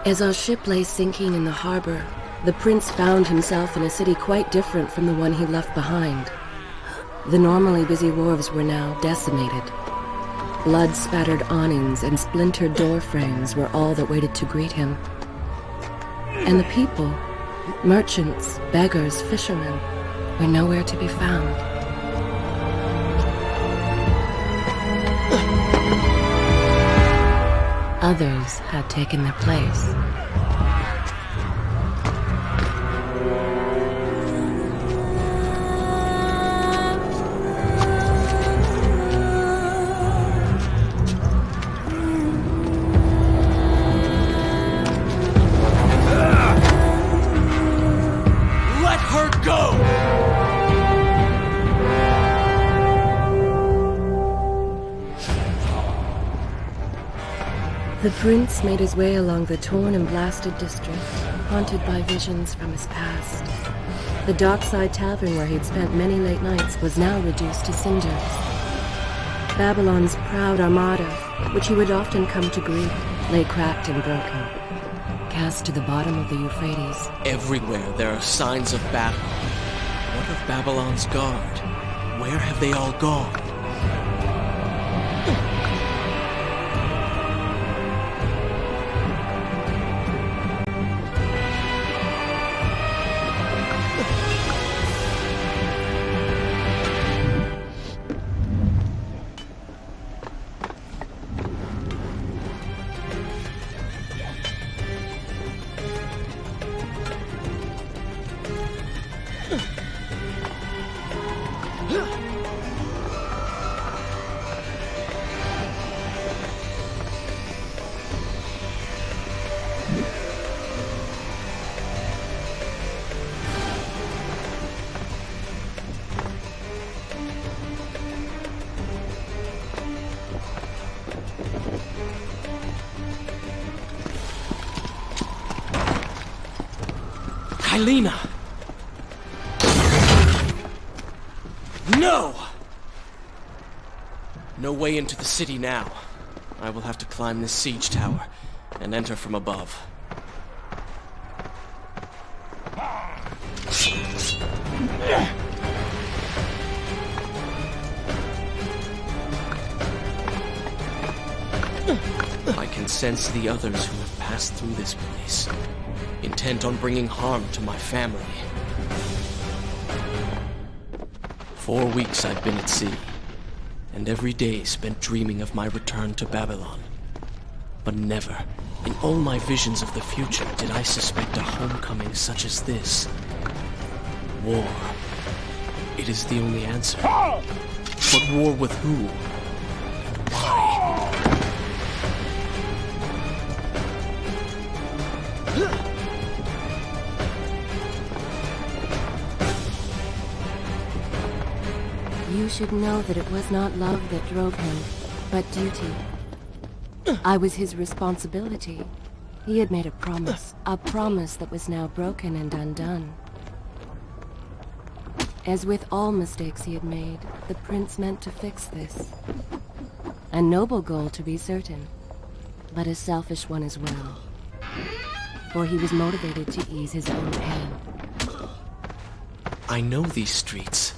As our ship lay sinking in the harbor, the prince found himself in a city quite different from the one he left behind. The normally busy wharves were now decimated. Blood-spattered awnings and splintered door frames were all that waited to greet him. And the people, merchants, beggars, fishermen, were nowhere to be found. Others had taken their place. Let her go! The prince made his way along the torn and blasted district, haunted by visions from his past. The dockside tavern where he'd spent many late nights was now reduced to cinders. Babylon's proud armada, which he would often come to greet, lay cracked and broken, cast to the bottom of the Euphrates. Everywhere there are signs of battle. What of Babylon's guard? Where have they all gone? Helena! No! No way into the city now. I will have to climb this siege tower and enter from above. I can sense the others who have passed through this place, intent on bringing harm to my family. 4 weeks I've been at sea, and every day spent dreaming of my return to Babylon. But never, in all my visions of the future, did I suspect a homecoming such as this. War. It is the only answer. But war with who? And why? You should know that it was not love that drove him, but duty. I was his responsibility. He had made a promise that was now broken and undone. As with all mistakes he had made, the prince meant to fix this. A noble goal, to be certain, but a selfish one as well. For he was motivated to ease his own pain. I know these streets.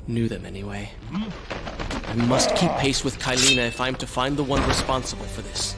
Knew them anyway. I must keep pace with Kylena if I'm to find the one responsible for this.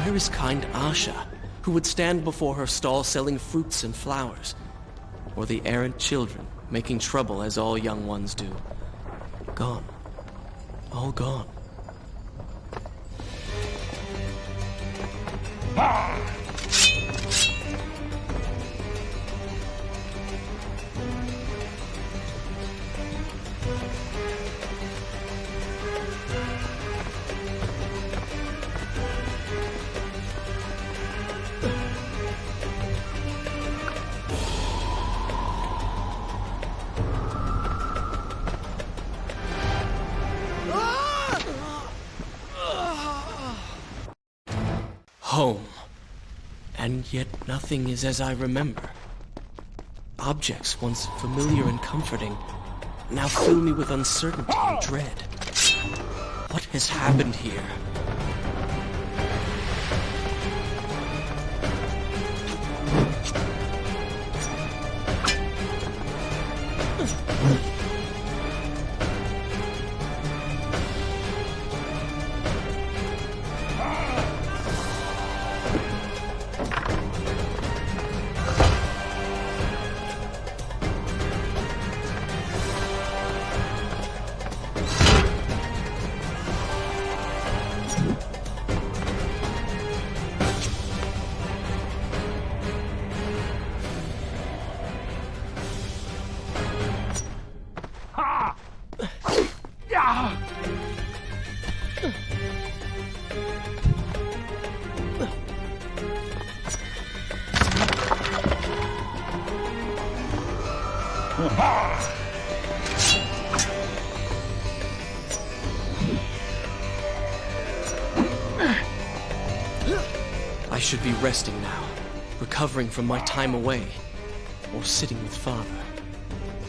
Where is kind Asha, who would stand before her stall selling fruits and flowers? Or the errant children, making trouble as all young ones do? Gone. All gone. Home. And yet nothing is as I remember. Objects once familiar and comforting now fill me with uncertainty and dread. What has happened here? I should be resting now, recovering from my time away, or sitting with Father.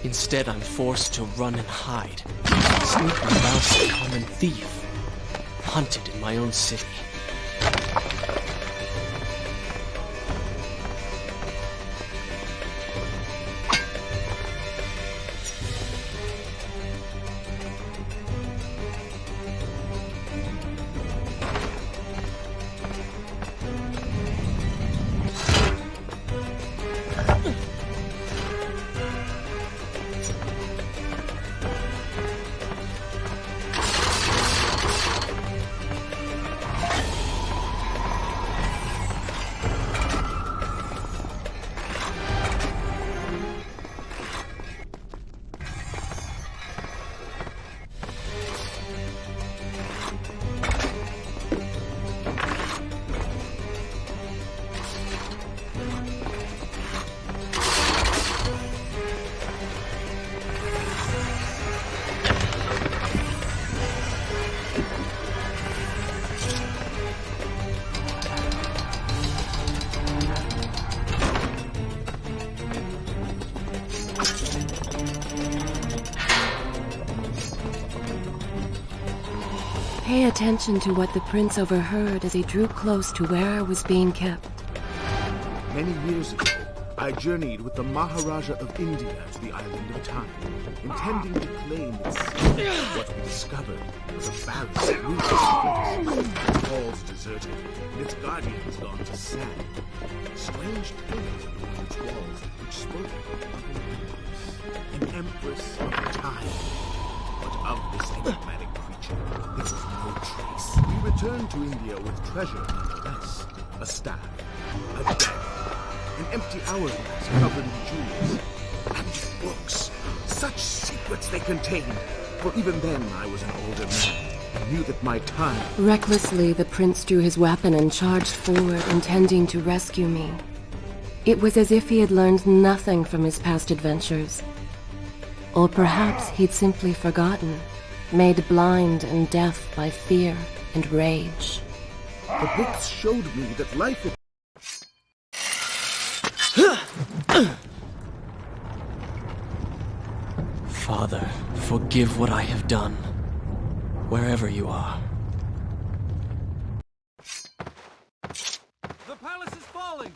Instead, I'm forced to run and hide, sneaking about like a common thief, hunted in my own city. Pay attention to what the prince overheard as he drew close to where I was being kept. Many years ago, I journeyed with the Maharaja of India to the island of Time, intending to claim its secret. What we discovered was a palace rooted in its walls deserted, and its guardians gone to sand. Strange tales adorned its walls, which spoke of an empress of Time. But of this enigmatic creature, there was no trace. We returned to India with treasure nonetheless. A staff, a dagger, an empty hourglass covered in jewels, and books. Such secrets they contained. For even then I was an older man and knew that my time... Recklessly, the prince drew his weapon and charged forward, intending to rescue me. It was as if he had learned nothing from his past adventures. Or perhaps he'd simply forgotten, made blind and deaf by fear and rage. The books showed me that life... Father, forgive what I have done, wherever you are. The palace is falling!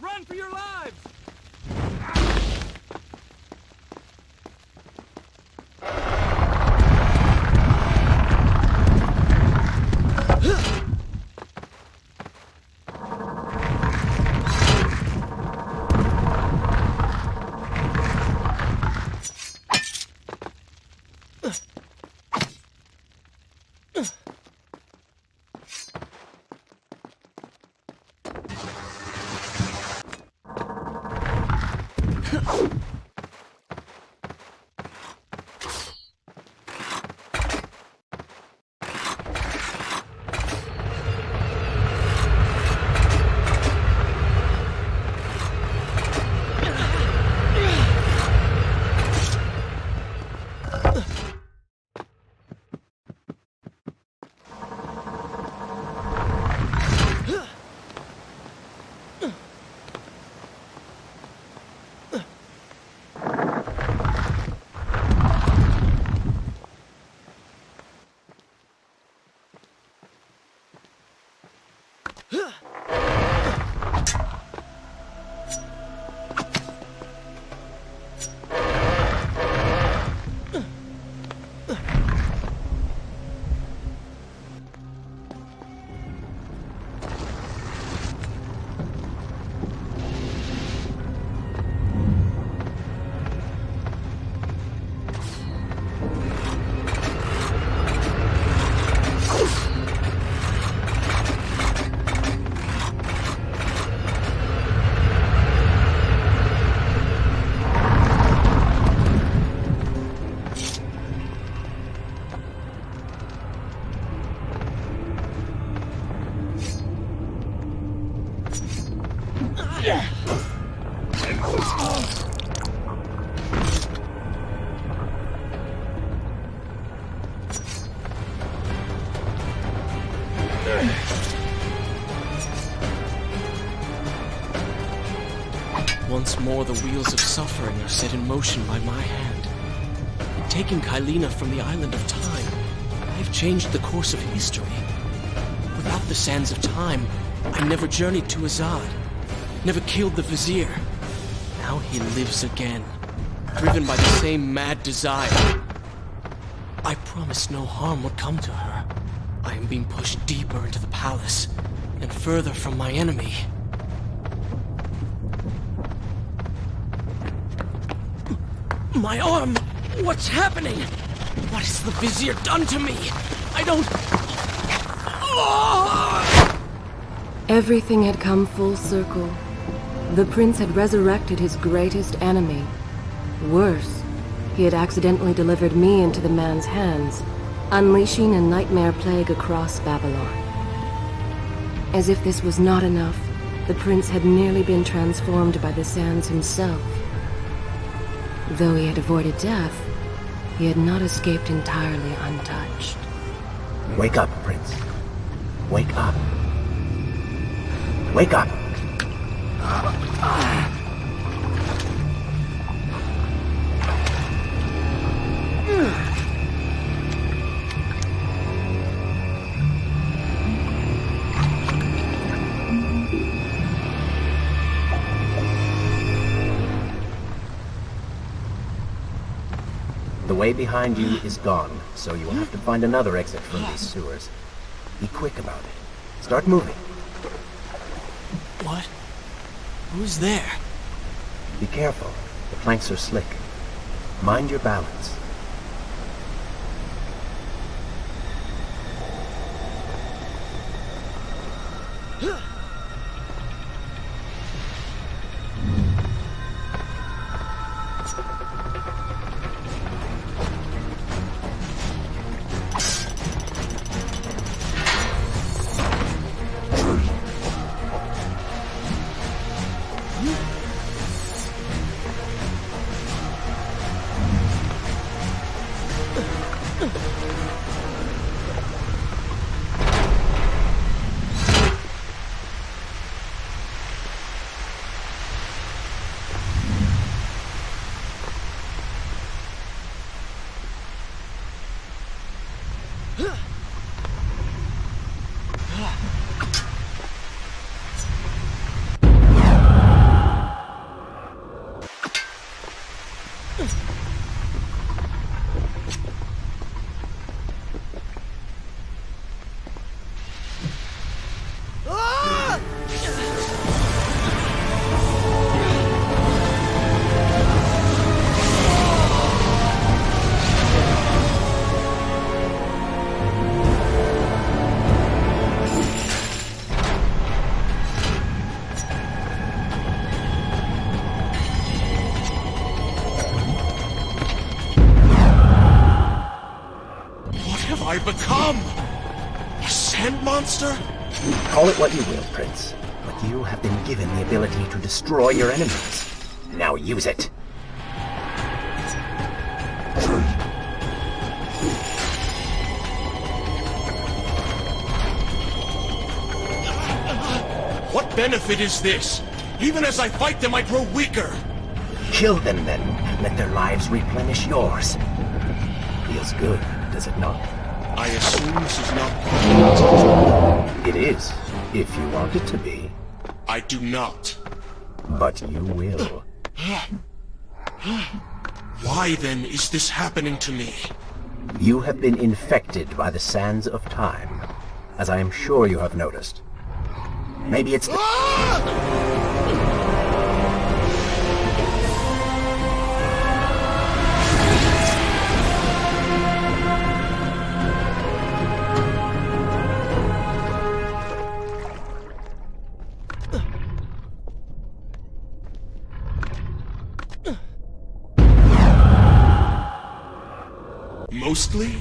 Run for your lives! Once more, the wheels of suffering are set in motion by my hand. Taking Kylina from the island of time, I've changed the course of history. Without the sands of time, I never journeyed to Azad, never killed the Vizier. Now he lives again, driven by the same mad desire. I promised no harm would come to her. I am being pushed deeper into the palace, and further from my enemy. My arm! What's happening? What has the Vizier done to me? I don't... Everything had come full circle. The prince had resurrected his greatest enemy. Worse, he had accidentally delivered me into the man's hands, unleashing a nightmare plague across Babylon. As if this was not enough, the prince had nearly been transformed by the sands himself. Though he had avoided death, he had not escaped entirely untouched. Wake up, Prince. Wake up. Wake up! The way behind you is gone, so you will have to find another exit from these sewers. Be quick about it. Start moving. What? Who's there? Be careful. The planks are slick. Mind your balance. I become? A sand monster? Call it what you will, Prince, but you have been given the ability to destroy your enemies. Now use it. What benefit is this? Even as I fight them, I grow weaker. Kill them then. Let their lives replenish yours. Feels good, does it not? I assume this is not part of It is, if you want it to be. I do not. But you will. Why then is this happening to me? You have been infected by the sands of time, as I am sure you have noticed. Maybe it's Mostly?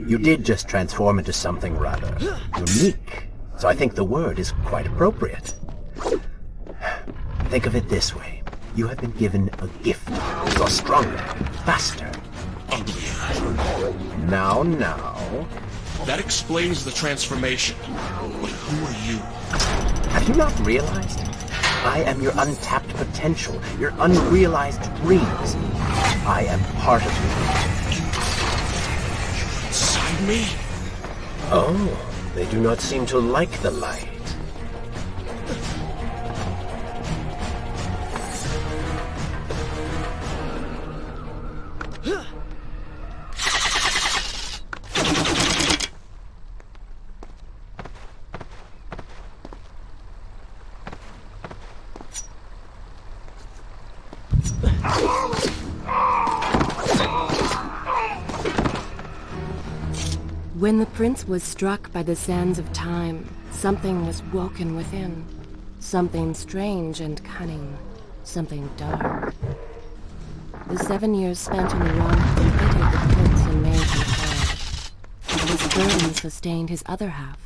You did just transform into something rather unique, so I think the word is quite appropriate. Think of it this way. You have been given a gift. You're stronger, faster. Uglier. Now. That explains the transformation. But who are you? Have you not realized? I am your untapped potential, your unrealized dreams. I am part of you. Inside me? Oh, they do not seem to like the light. When the prince was struck by the sands of time, something was woken within. Something strange and cunning. Something dark. The 7 years spent in the realm had embittered the prince and made him hard. This burden sustained his other half,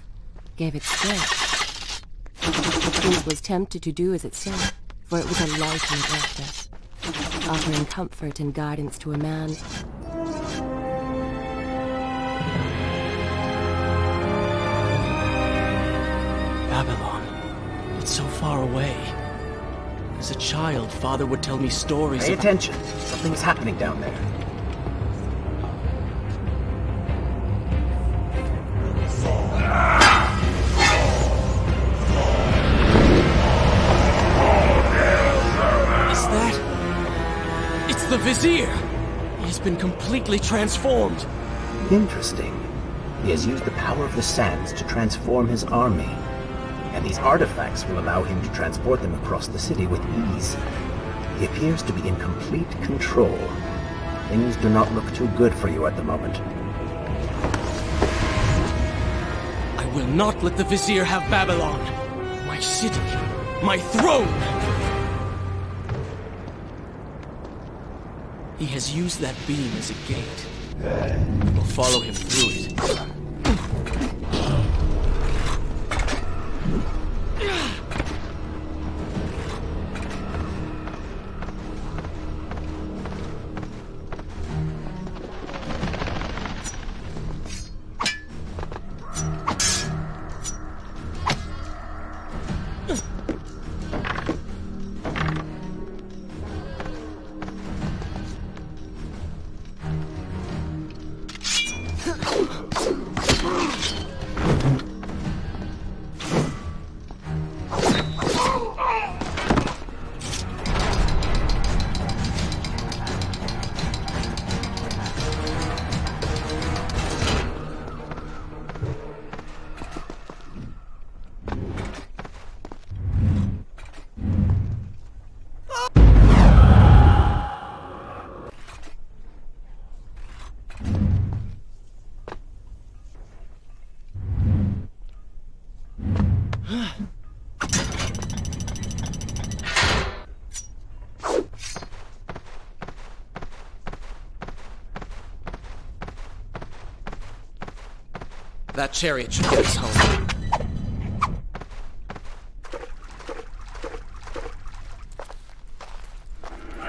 gave it strength. The prince was tempted to do as it said, for it was a light in darkness, offering comfort and guidance to a man. Babylon. It's so far away. As a child, Father would tell me stories Pay of... attention. Something's happening down there. Is that... It's the Vizier! He has been completely transformed. Interesting. He has used the power of the sands to transform his army. And these artifacts will allow him to transport them across the city with ease. He appears to be in complete control. Things do not look too good for you at the moment. I will not let the Vizier have Babylon. My city. My throne! He has used that beam as a gate. We will follow him through it. That chariot should get us home.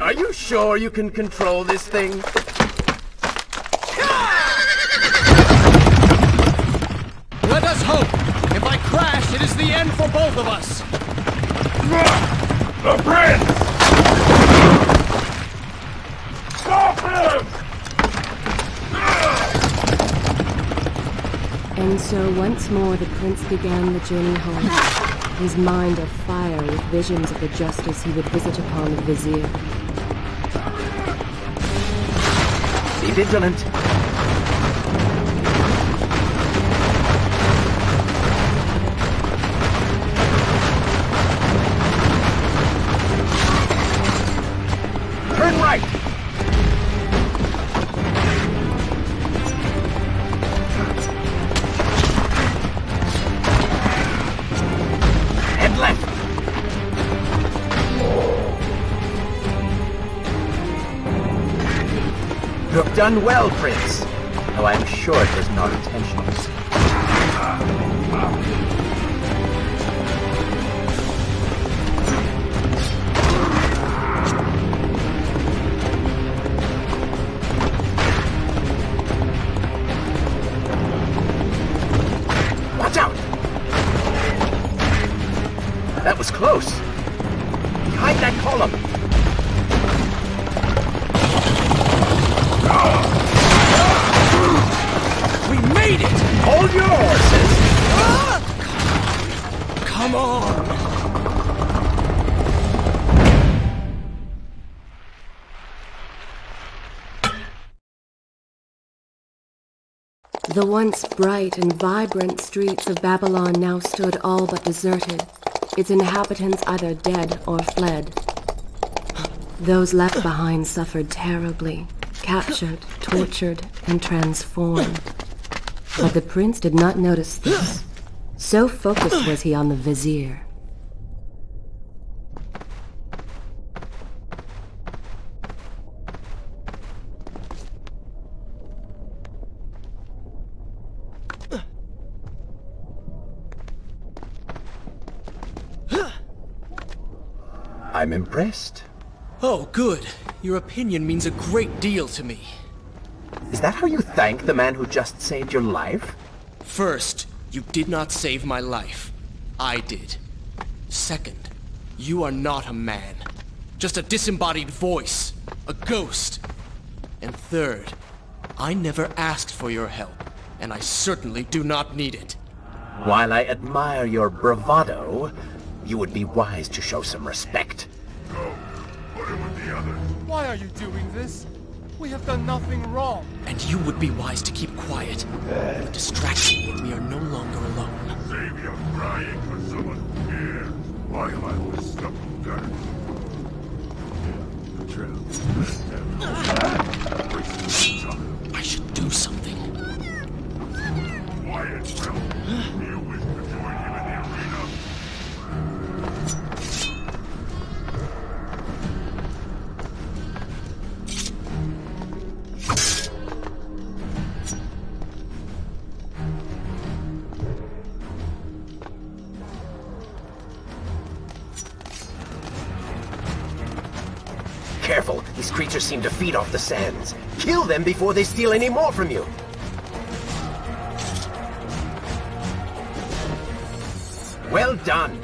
Are you sure you can control this thing? Let us hope! If I crash, it is the end for both of us! The prince! Stop him! And so once more the prince began the journey home, his mind afire with visions of the justice he would visit upon the vizier. Be vigilant. Turn right! And left! You have done well, Prince. Though I am sure it was not intentional. Watch out! That was close. Behind that column. We made it! Hold your horses! Come on! The once bright and vibrant streets of Babylon now stood all but deserted, its inhabitants either dead or fled. Those left behind suffered terribly, captured, tortured, and transformed. But the prince did not notice this. So focused was he on the vizier. I'm impressed. Oh, good. Your opinion means a great deal to me. Is that how you thank the man who just saved your life? First, you did not save my life. I did. Second, you are not a man. Just a disembodied voice. A ghost. And third, I never asked for your help, and I certainly do not need it. While I admire your bravado, you would be wise to show some respect. Go. Put him with the others. Why are you doing this? We have done nothing wrong. And you would be wise to keep quiet. You're distracting me. We are no longer alone. Save your crying for someone who cares. While I was stuck with that. I should do something. Quiet, Will. Do you wish to join him in the arena? Careful, these creatures seem to feed off the sands. Kill them before they steal any more from you. Well done.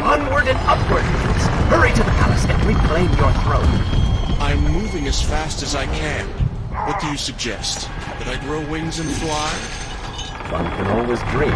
Onward and upward, please. Hurry to the palace and reclaim your throne. I'm moving as fast as I can. What do you suggest? That I grow wings and fly? One can always dream.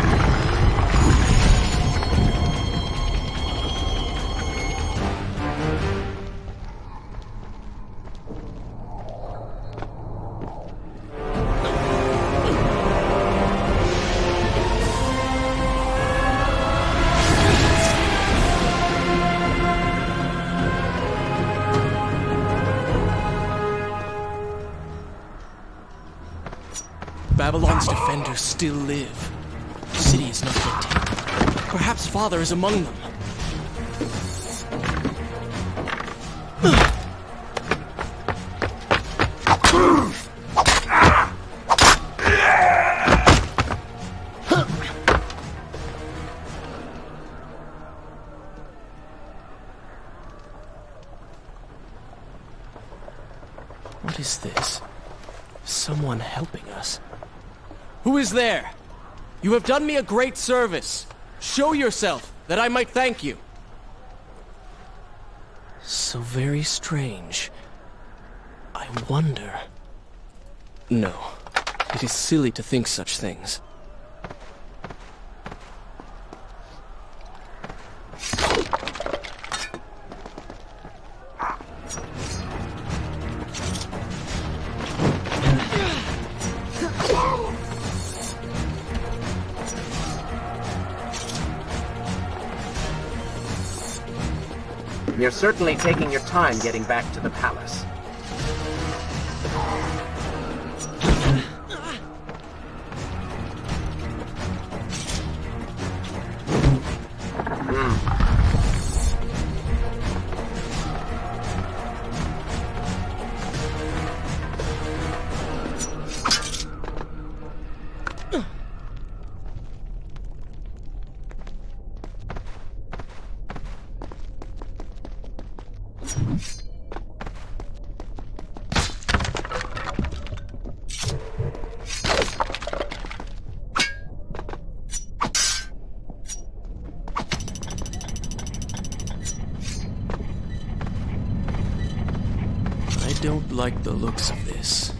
Babylon's defenders still live. The city is not yet taken. Perhaps Father is among them. What is this? Someone helping us. Who is there? You have done me a great service. Show yourself, that I might thank you. So very strange. I wonder... No, it is silly to think such things. You're certainly taking your time getting back to the palace. I don't like the looks of this.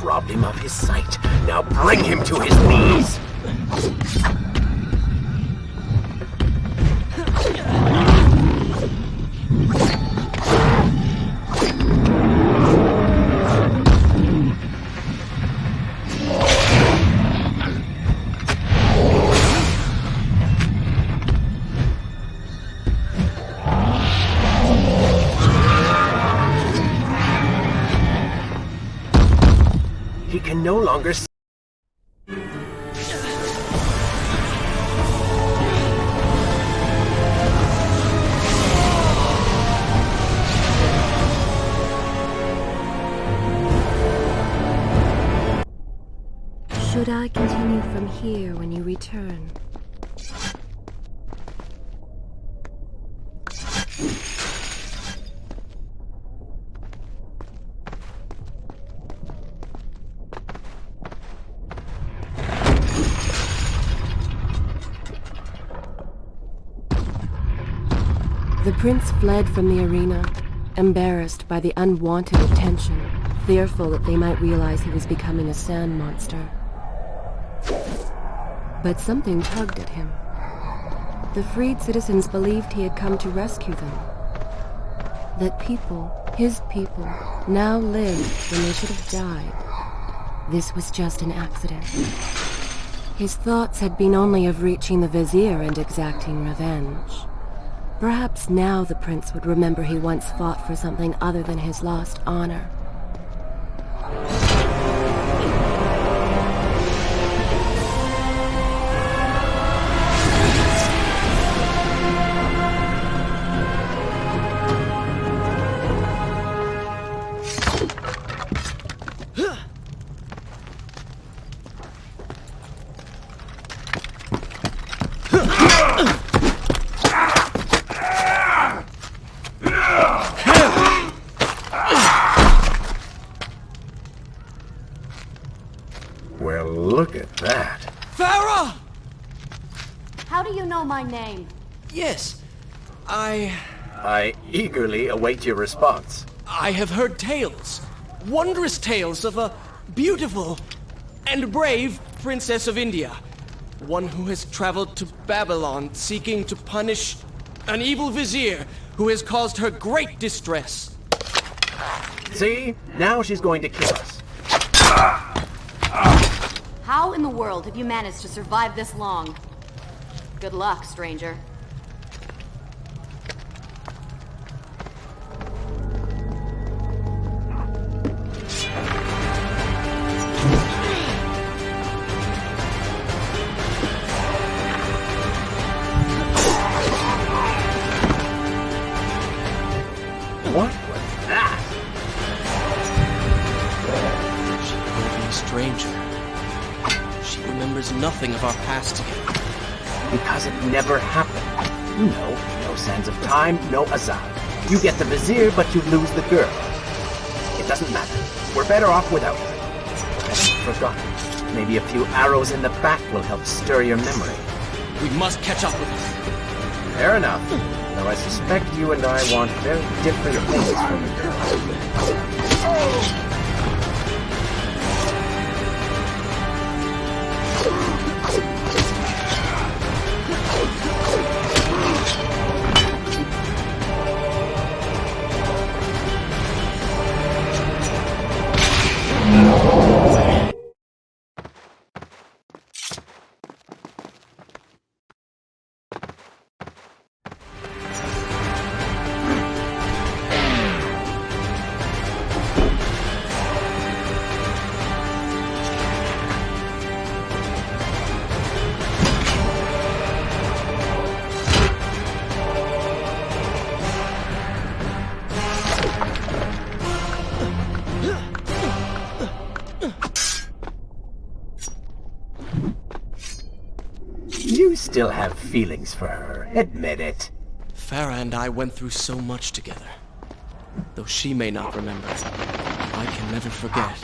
Robbed him of his sight. Now bring him to his knees! He can no longer see. Should I continue from here when you return? The prince fled from the arena, embarrassed by the unwanted attention, fearful that they might realize he was becoming a sand monster. But something tugged at him. The freed citizens believed he had come to rescue them. That people, his people, now lived when they should have died. This was just an accident. His thoughts had been only of reaching the vizier and exacting revenge. Perhaps now the prince would remember he once fought for something other than his lost honor. Look at that. Farah! How do you know my name? Yes, I eagerly await your response. I have heard tales, wondrous tales of a beautiful and brave princess of India. One who has traveled to Babylon seeking to punish an evil vizier who has caused her great distress. See? Now she's going to kill us. How in the world have you managed to survive this long? Good luck, stranger. What was that? She called me a stranger. She remembers nothing of our past together. Because it never happened. No sands of time, no Azad. You get the vizier, but you lose the girl. It doesn't matter. We're better off without her. I've forgotten. Maybe a few arrows in the back will help stir your memory. We must catch up with her. Fair enough. Though I suspect you and I want very different things from the girl. You still have feelings for her. Admit it. Farah and I went through so much together. Though she may not remember, I can never forget.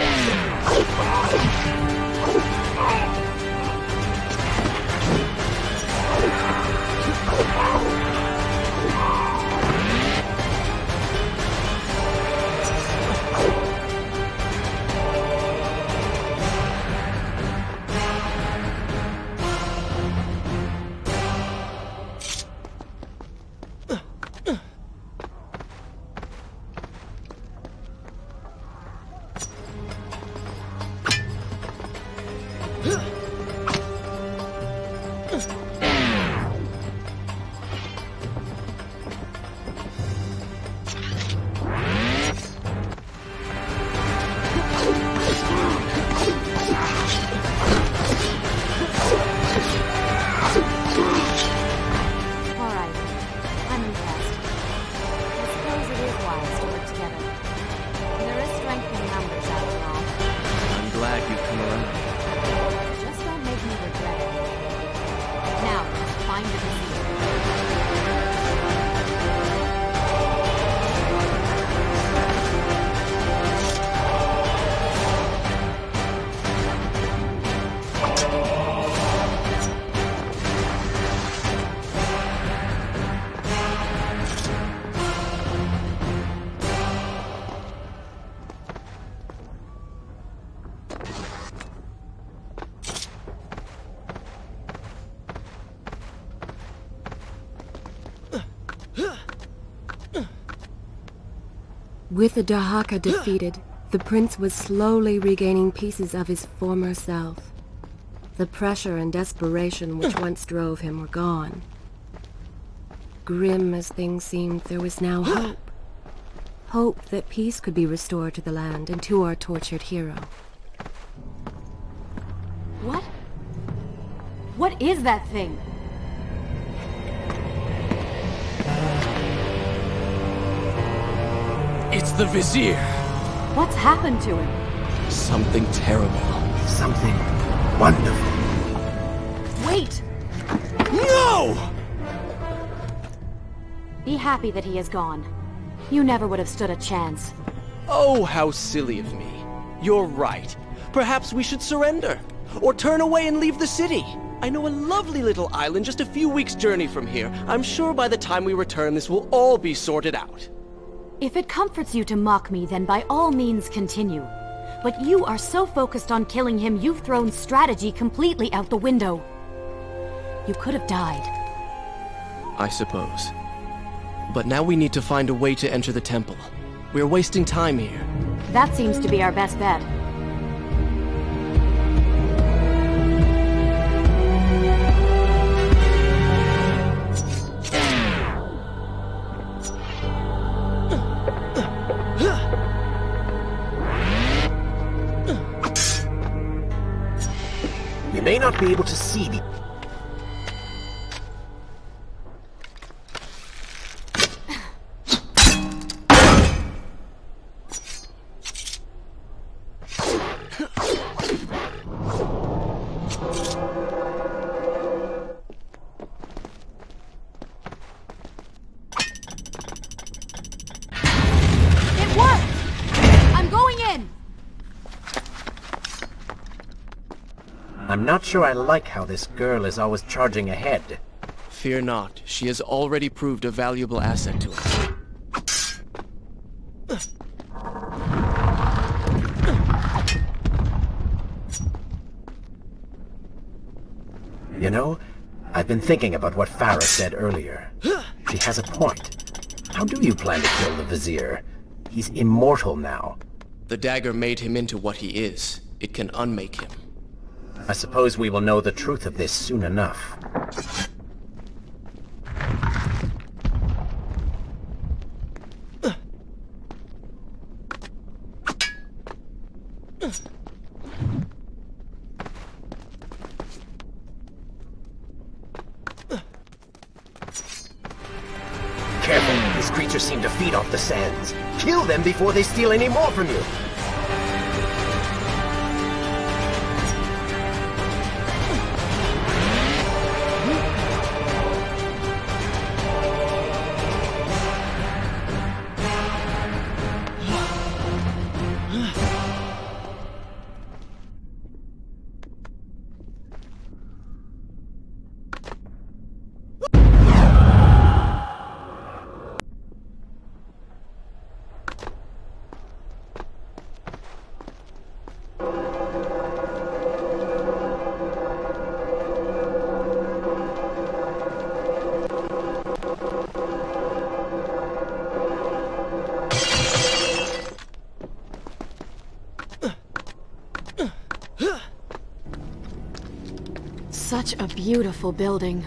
With the Dahaka defeated, the prince was slowly regaining pieces of his former self. The pressure and desperation which once drove him were gone. Grim as things seemed, there was now hope. Hope that peace could be restored to the land and to our tortured hero. What? What is that thing? It's the Vizier! What's happened to him? Something terrible. Something wonderful. Wait! No! Be happy that he is gone. You never would have stood a chance. Oh, how silly of me. You're right. Perhaps we should surrender. or turn away and leave the city. I know a lovely little island just a few weeks' journey from here. I'm sure by the time we return, this will all be sorted out. If it comforts you to mock me, then by all means continue. But you are so focused on killing him, you've thrown strategy completely out the window. You could have died. I suppose. But now we need to find a way to enter the temple. We're wasting time here. That seems to be our best bet. You may not be able to see the... It worked! I'm going in! I'm not sure I like how this girl is always charging ahead. Fear not, she has already proved a valuable asset to us. You know, I've been thinking about what Farah said earlier. She has a point. How do you plan to kill the Vizier? He's immortal now. The dagger made him into what he is. It can unmake him. I suppose we will know the truth of this soon enough. Careful, these creatures seem to feed off the sands. Kill them before they steal any more from you. Such a beautiful building.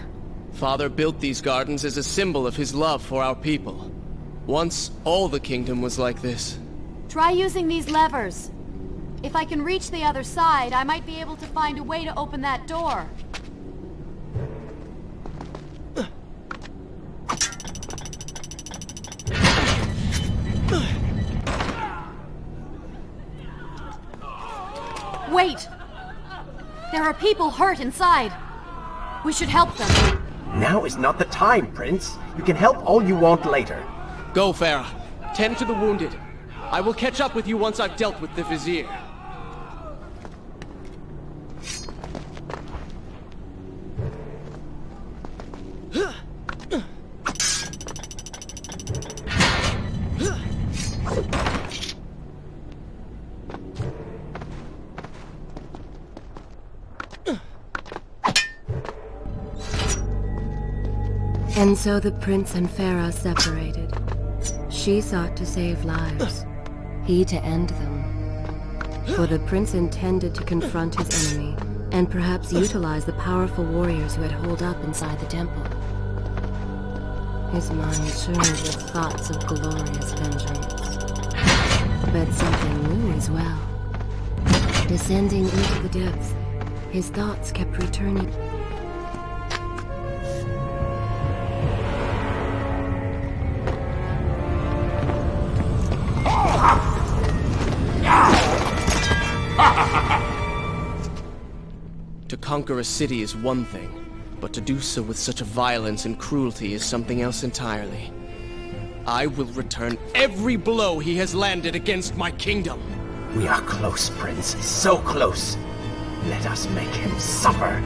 Father built these gardens as a symbol of his love for our people. Once, all the kingdom was like this. Try using these levers. If I can reach the other side, I might be able to find a way to open that door. Wait! There are people hurt inside. We should help them. Now is not the time, Prince. You can help all you want later. Go, Farah. Tend to the wounded. I will catch up with you once I've dealt with the Vizier. And so the prince and Farah separated. She sought to save lives, he to end them. For the prince intended to confront his enemy, and perhaps utilize the powerful warriors who had holed up inside the temple. His mind churned with thoughts of glorious vengeance. But something new as well. Descending into the depths, his thoughts kept returning. To conquer a city is one thing, but to do so with such a violence and cruelty is something else entirely. I will return every blow he has landed against my kingdom. We are close, Prince. So close. Let us make him suffer.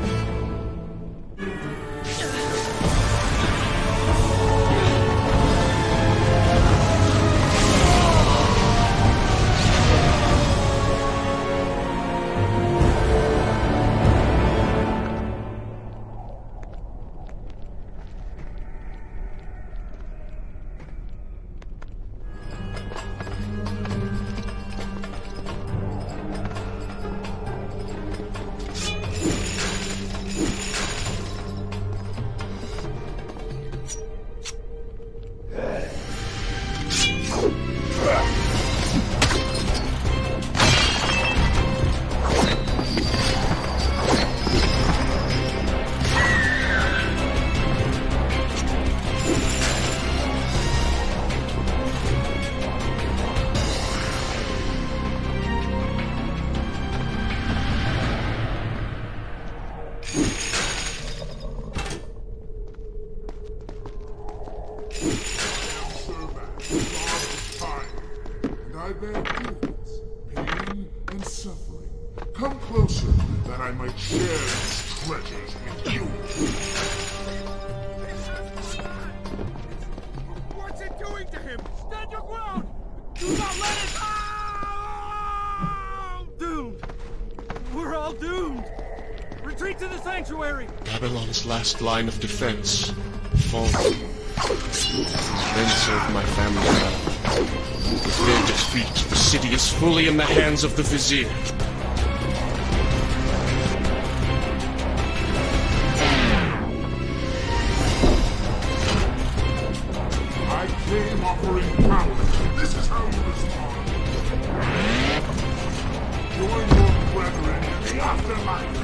I bear gifts, pain, and suffering. Come closer, that I might share these treasures with you. What's it doing to him? Stand your ground! Do not let it... Oh! Doomed! We're all doomed! Retreat to the sanctuary! Babylon's last line of defense. Fallen. Men served my family well. With their defeat, the city is fully in the hands of the Vizier. I came offering power. This is how you respond. Join your brethren in the afterlife.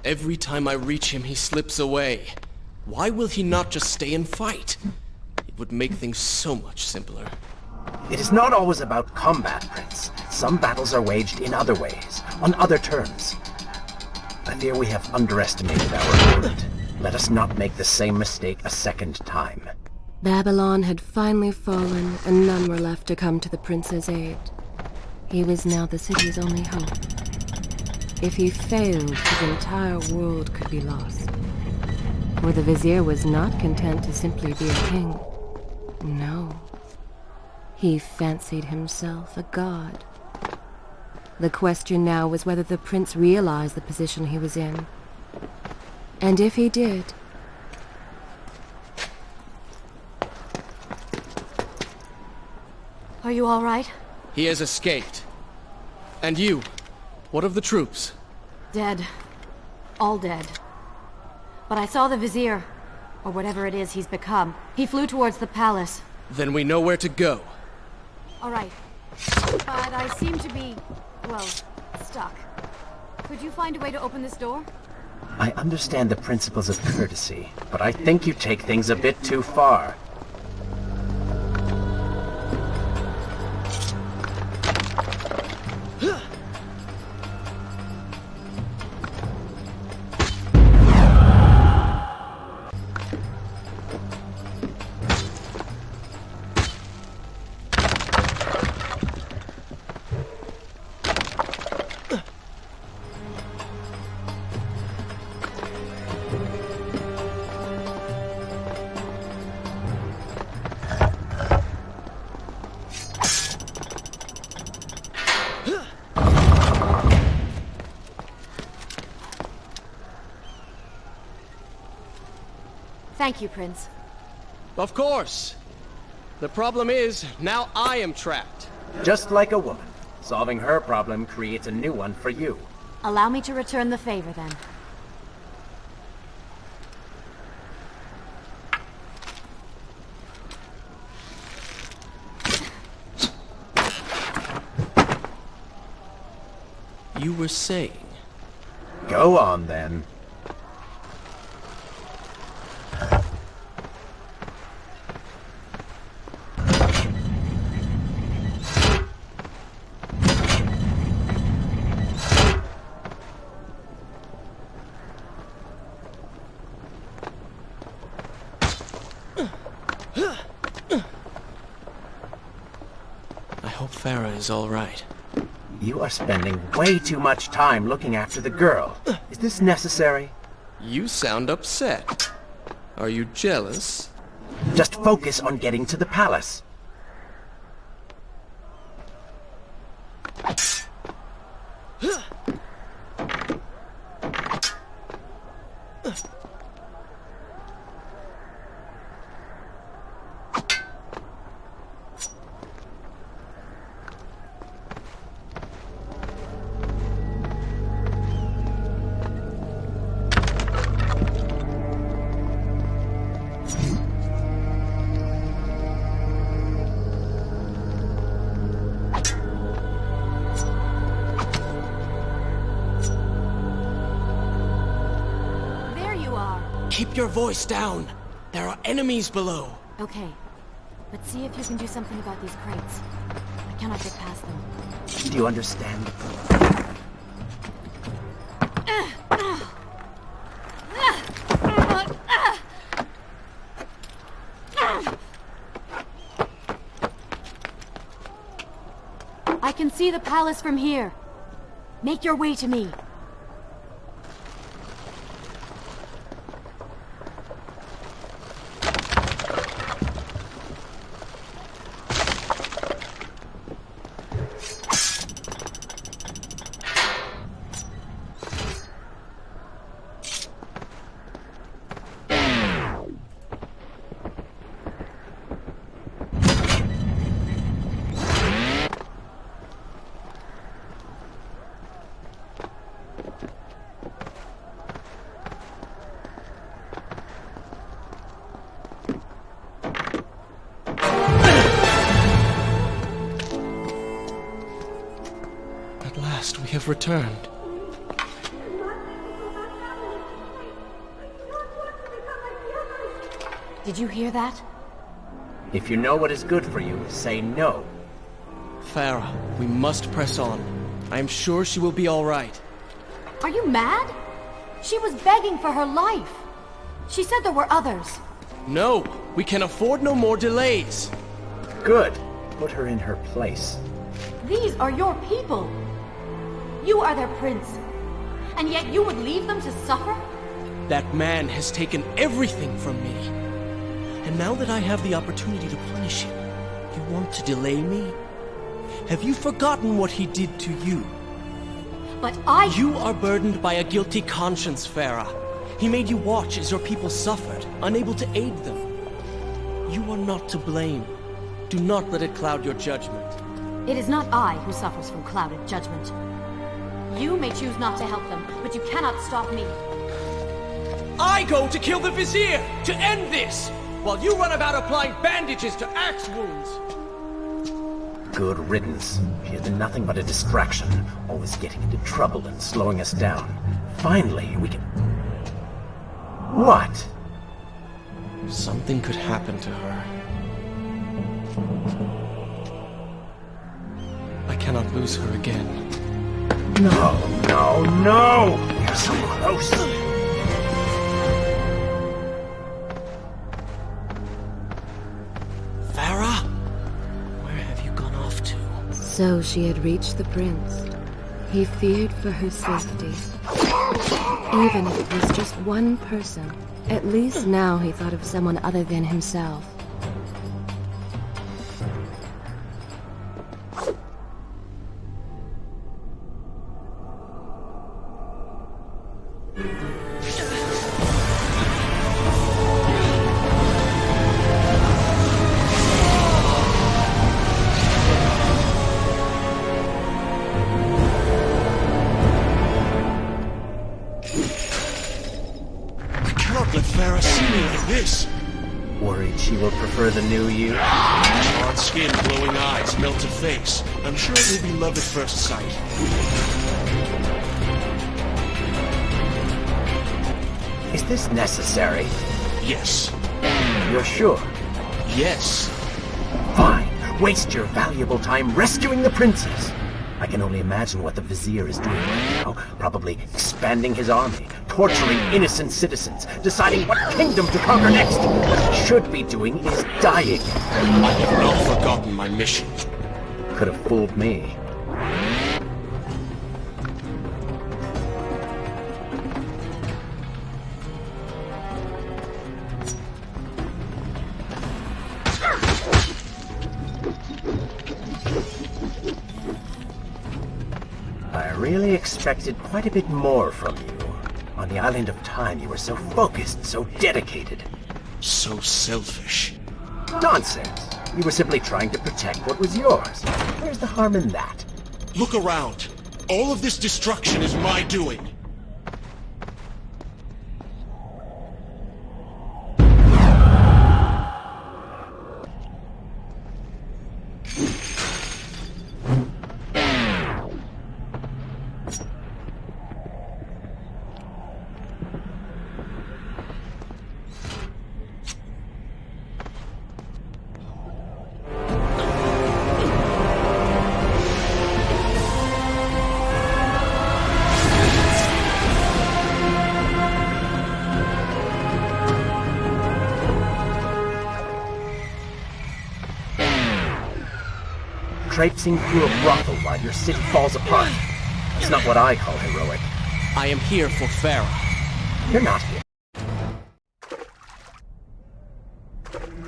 Every time I reach him, he slips away. Why will he not just stay and fight? It would make things so much simpler. It is not always about combat, Prince. Some battles are waged in other ways, on other terms. I fear we have underestimated our opponent. Let us not make the same mistake a second time. Babylon had finally fallen, and none were left to come to the prince's aid. He was now the city's only hope. If he failed, his entire world could be lost. For the Vizier was not content to simply be a king. No. He fancied himself a god. The question now was whether the prince realized the position he was in. And if he did... Are you all right? He has escaped. And you? What of the troops? Dead. All dead. But I saw the Vizier, or whatever it is he's become. He flew towards the palace. Then we know where to go. All right. But I seem to be, well, stuck. Could you find a way to open this door? I understand the principles of courtesy, but I think you take things a bit too far. Thank you, Prince. Of course. The problem is, now I am trapped. Just like a woman. Solving her problem creates a new one for you. Allow me to return the favor, then. You were saying... Go on, then. is all right. You are spending way too much time looking after the girl. Is this necessary? You sound upset. Are you jealous? Just focus on getting to the palace. Keep your voice down. There are enemies below. Okay. Let's see if you can do something about these crates. I cannot get past them. Do you understand? I can see the palace from here. Make your way to me. We have returned. Did you hear that? If you know what is good for you, say no. Farah, we must press on. I am sure she will be all right. Are you mad? She was begging for her life. She said there were others. No, we can afford no more delays. Good. Put her in her place. These are your people. You are their prince. And yet you would leave them to suffer? That man has taken everything from me. And now that I have the opportunity to punish him, you want to delay me? Have you forgotten what he did to you? But You are burdened by a guilty conscience, Farah. He made you watch as your people suffered, unable to aid them. You are not to blame. Do not let it cloud your judgment. It is not I who suffers from clouded judgment. You may choose not to help them, but you cannot stop me. I go to kill the Vizier, to end this, while you run about applying bandages to axe wounds. Good riddance. She has been nothing but a distraction, always getting into trouble and slowing us down. Finally, we can... What? Something could happen to her. I cannot lose her again. No, no, no! You're so close! Farah? Where have you gone off to? So she had reached the prince. He feared for her safety. Even if it was just one person, at least now he thought of someone other than himself. Worried she will prefer the new you? Hard skin, glowing eyes, melted face. I'm sure it will be love at first sight. Is this necessary? Yes. You're sure? Yes. Fine. Waste your valuable time rescuing the princess. I can only imagine what the Vizier is doing right now. Probably expanding his army, torturing innocent citizens, deciding what kingdom to conquer next. What he should be doing is dying. I have not forgotten my mission. could have fooled me. I really expected quite a bit more from you. On the Island of Time, you were so focused, so dedicated. So selfish. Nonsense. You were simply trying to protect what was yours. Where's the harm in that? Look around. All of this destruction is my doing. Traipsing through a brothel while your city falls apart. It's not what I call heroic. I am here for Farah. You're not here.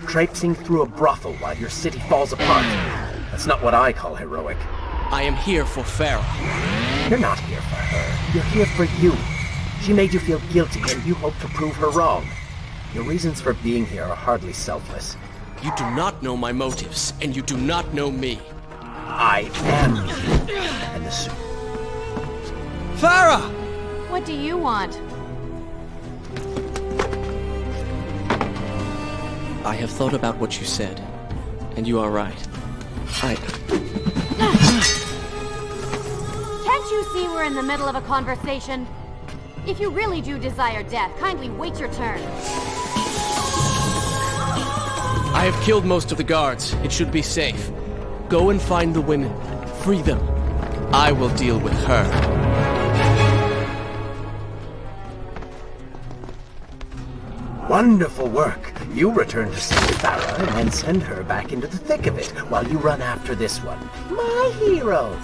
Traipsing through a brothel while your city falls apart. That's not what I call heroic. I am here for Farah. You're not here for her. You're here for you. She made you feel guilty and you hope to prove her wrong. Your reasons for being here are hardly selfless. You do not know my motives, and you do not know me. I am you. And the suit. Farah! What do you want? I have thought about what you said, and you are right. Can't you see we're in the middle of a conversation? If you really do desire death, kindly wait your turn. I have killed most of the guards. It should be safe. Go and find the women. Free them. I will deal with her. Wonderful work. You return to see Farah and then send her back into the thick of it while you run after this one. My hero!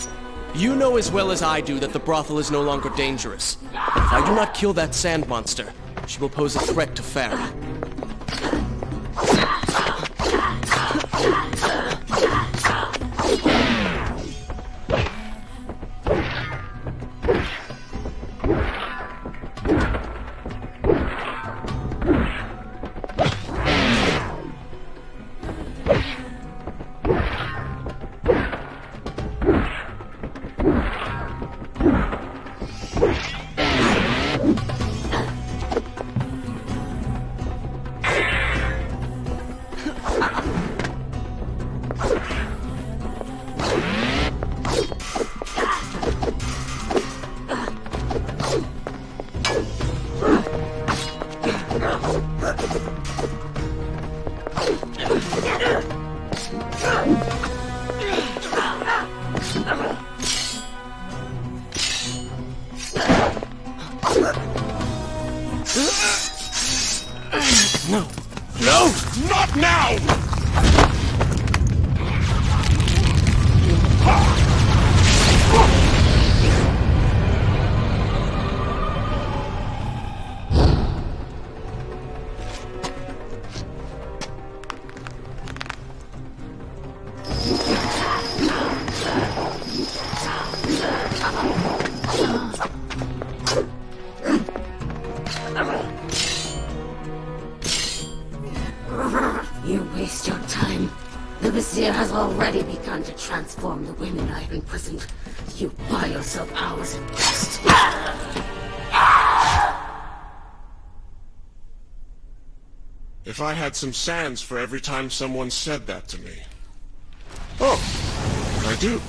You know as well as I do that the brothel is no longer dangerous. If I do not kill that sand monster, she will pose a threat to Farah. No! No! Not now! You waste your time. The Vizier has already begun to transform the women I've imprisoned. You buy yourself hours at best. If I had some sands for every time someone said that to me. Oh, I do.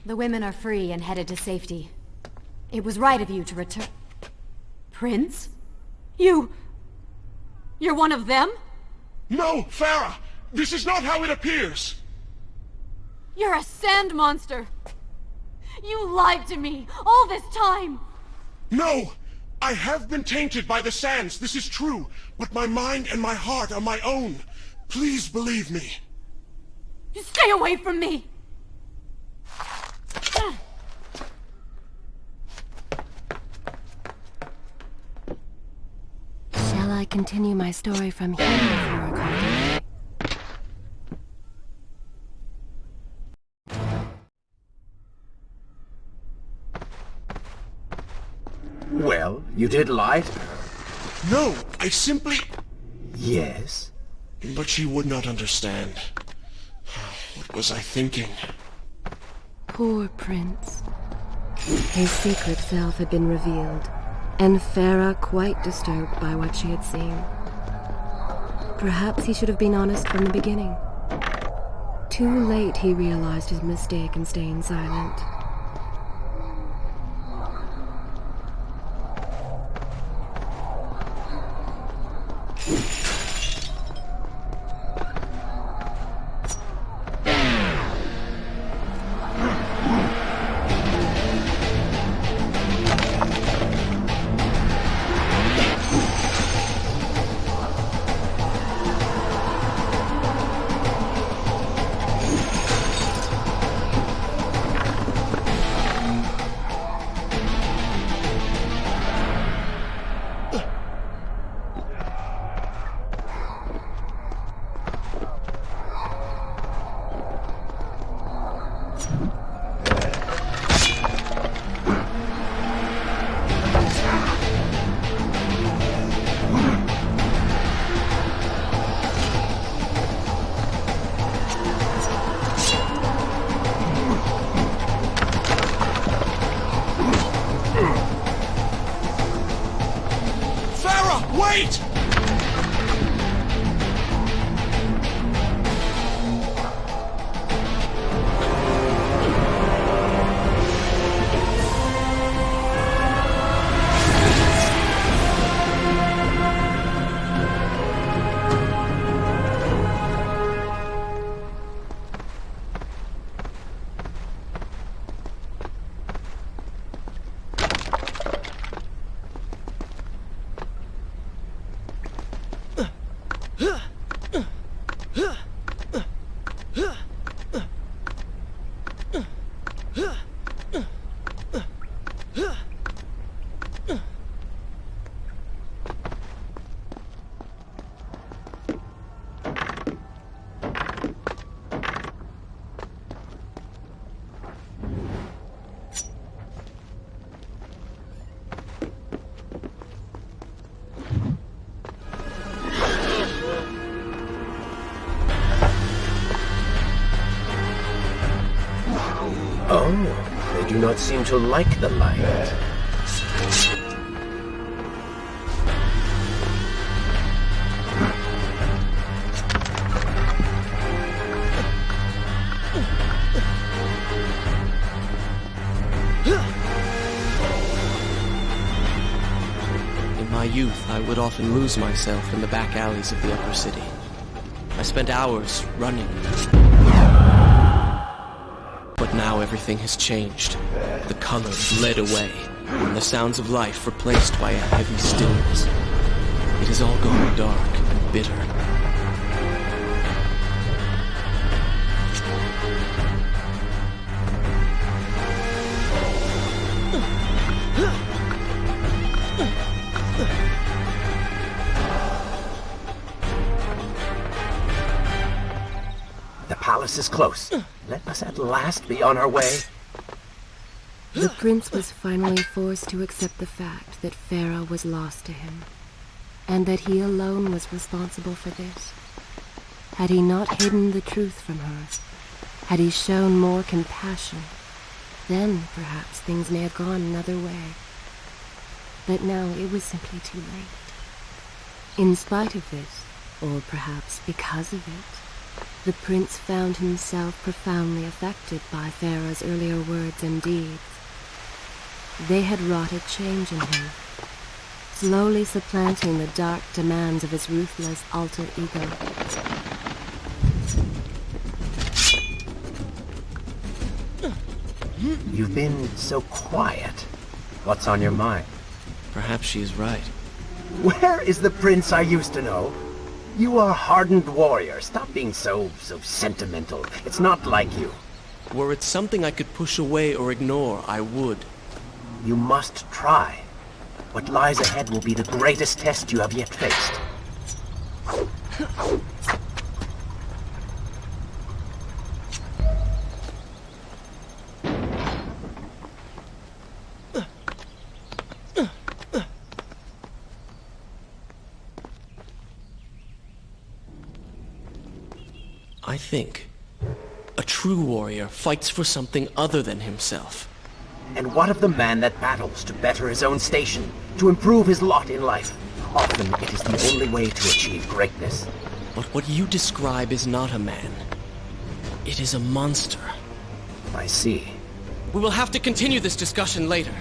The women are free and headed to safety. It was right of you to return... Prince? You're one of them? No, Farah! This is not how it appears! You're a sand monster! You lied to me all this time! No! I have been tainted by the sands, this is true, but my mind and my heart are my own. Please believe me. Stay away from me! I continue my story from here if you are calling me? Well, you did lie to her. No, I simply... Yes? But she would not understand. What was I thinking? Poor prince. His secret self had been revealed, and Farah quite disturbed by what she had seen. Perhaps he should have been honest from the beginning. Too late he realized his mistake in staying silent. Wait! Oh, they do not seem to like the light. In my youth, I would often lose myself in the back alleys of the upper city. I spent hours running. But now everything has changed. The color bled away, and the sounds of life replaced by a heavy stillness. It has all gone dark and bitter. The palace is close. Let us at last be on our way. The prince was finally forced to accept the fact that Farah was lost to him, and that he alone was responsible for this. Had he not hidden the truth from her, had he shown more compassion, then perhaps things may have gone another way. But now it was simply too late. In spite of this, or perhaps because of it, the prince found himself profoundly affected by Farah's earlier words and deeds. They had wrought a change in him, slowly supplanting the dark demands of his ruthless alter ego. You've been so quiet. What's on your mind? Perhaps she is right. Where is the prince I used to know? You are a hardened warrior. Stop being so sentimental. It's not like you. Were it something I could push away or ignore, I would. You must try. What lies ahead will be the greatest test you have yet faced. I think a true warrior fights for something other than himself. And what of the man that battles to better his own station, to improve his lot in life? Often it is the only way to achieve greatness. But what you describe is not a man. It is a monster. I see. We will have to continue this discussion later.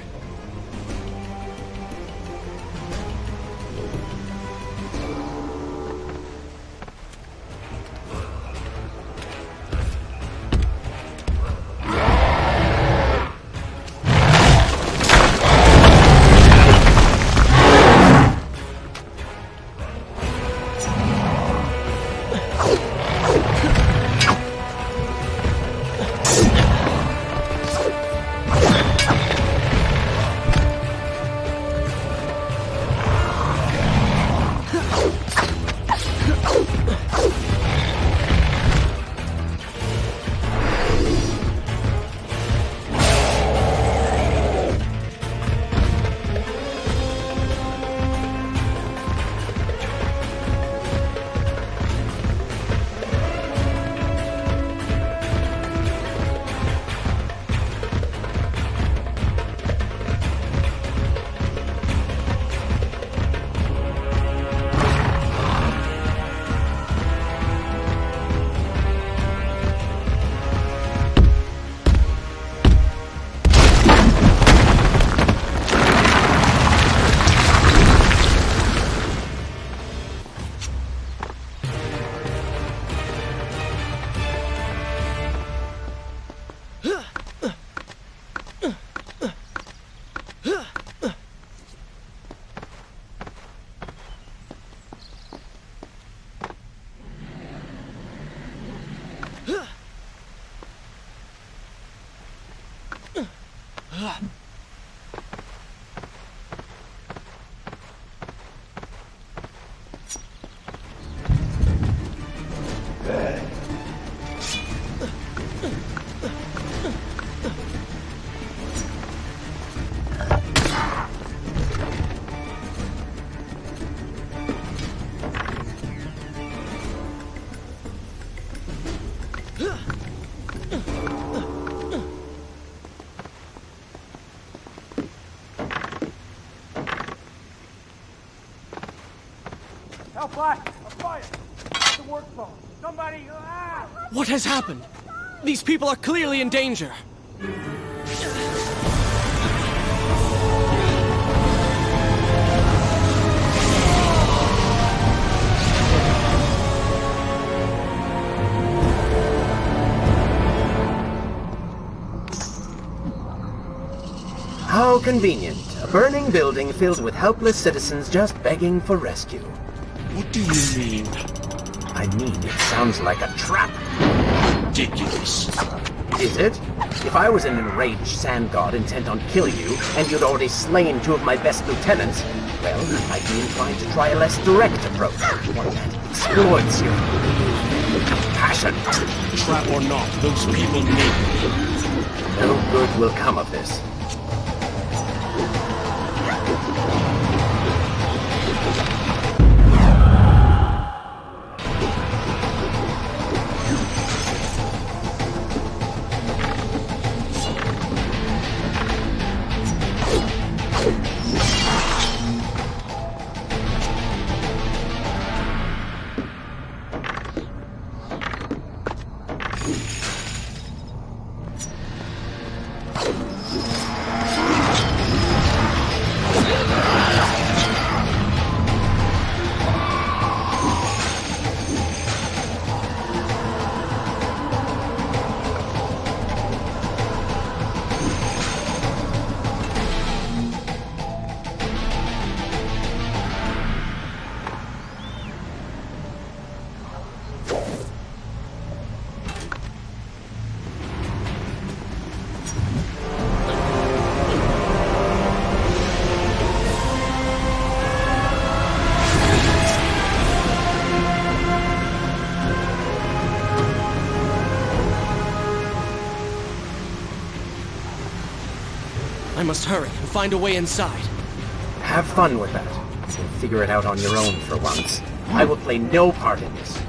What has happened? These people are clearly in danger. How convenient. A burning building filled with helpless citizens just begging for rescue. What do you mean? I mean, it sounds like a trap. Ridiculous. Is it? If I was an enraged sand god intent on killing you, and you'd already slain 2 of my best lieutenants, well, I'd be inclined to try a less direct approach, one that exploits your passion. Trap or not, those people need me. No good will come of this. I must hurry and find a way inside. Have fun with that, and figure it out on your own for once. I will play no part in this.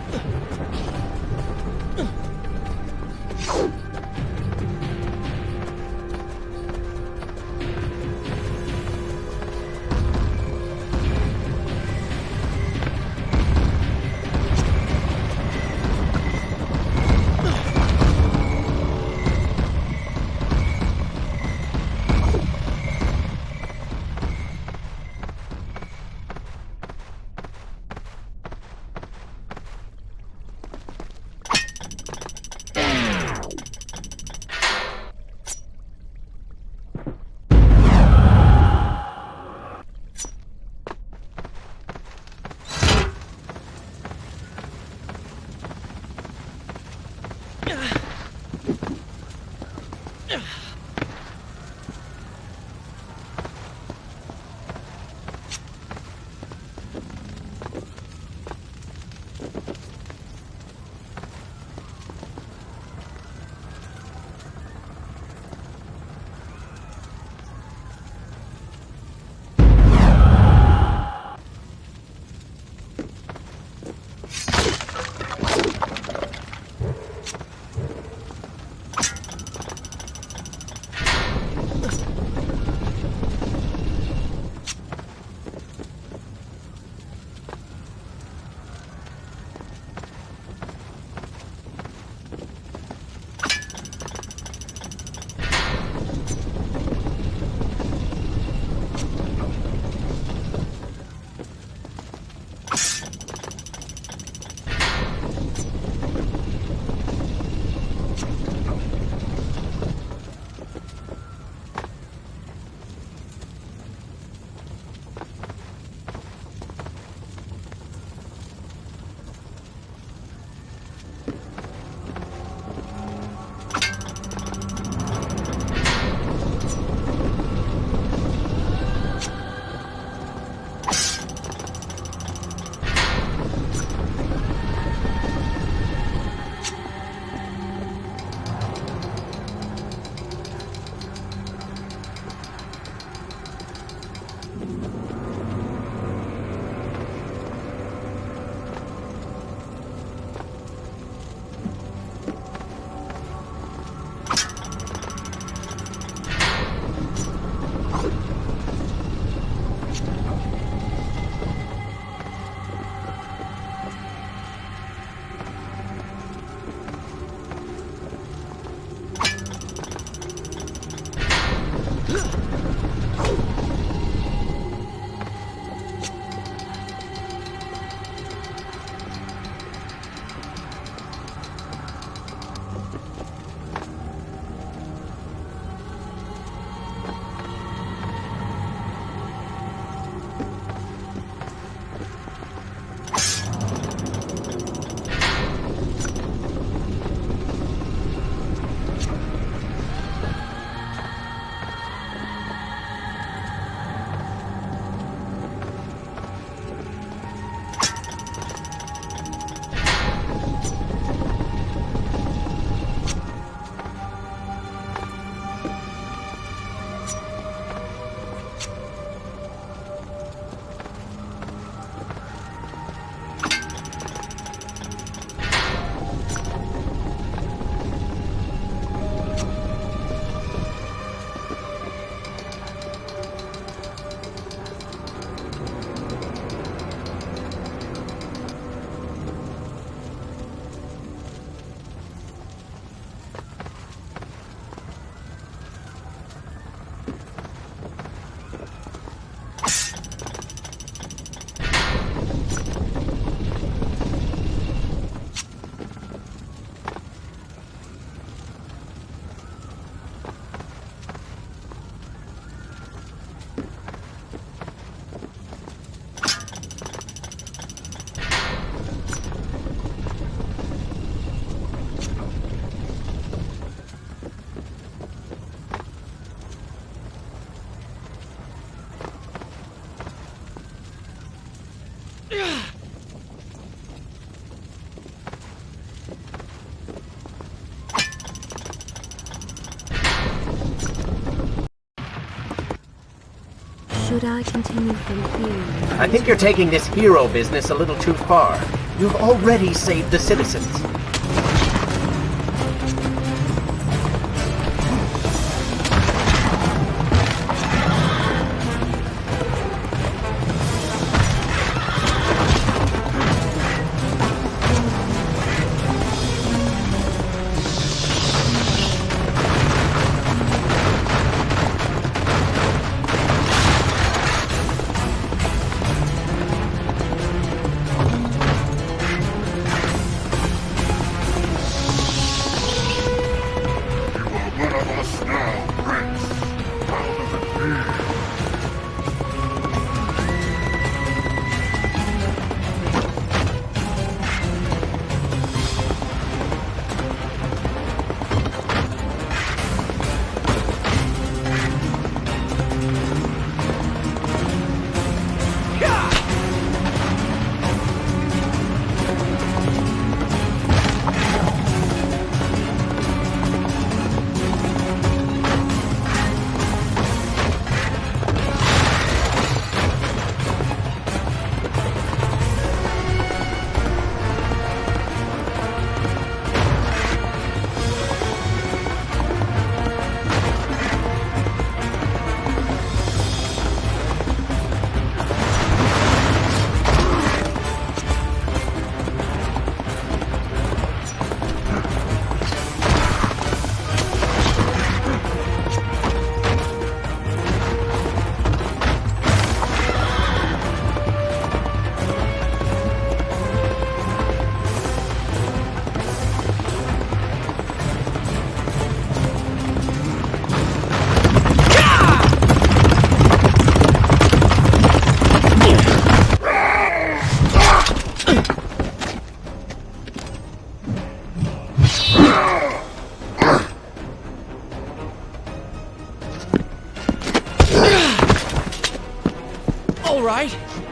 should I continue from here? I think you're taking this hero business a little too far. You've already saved the citizens.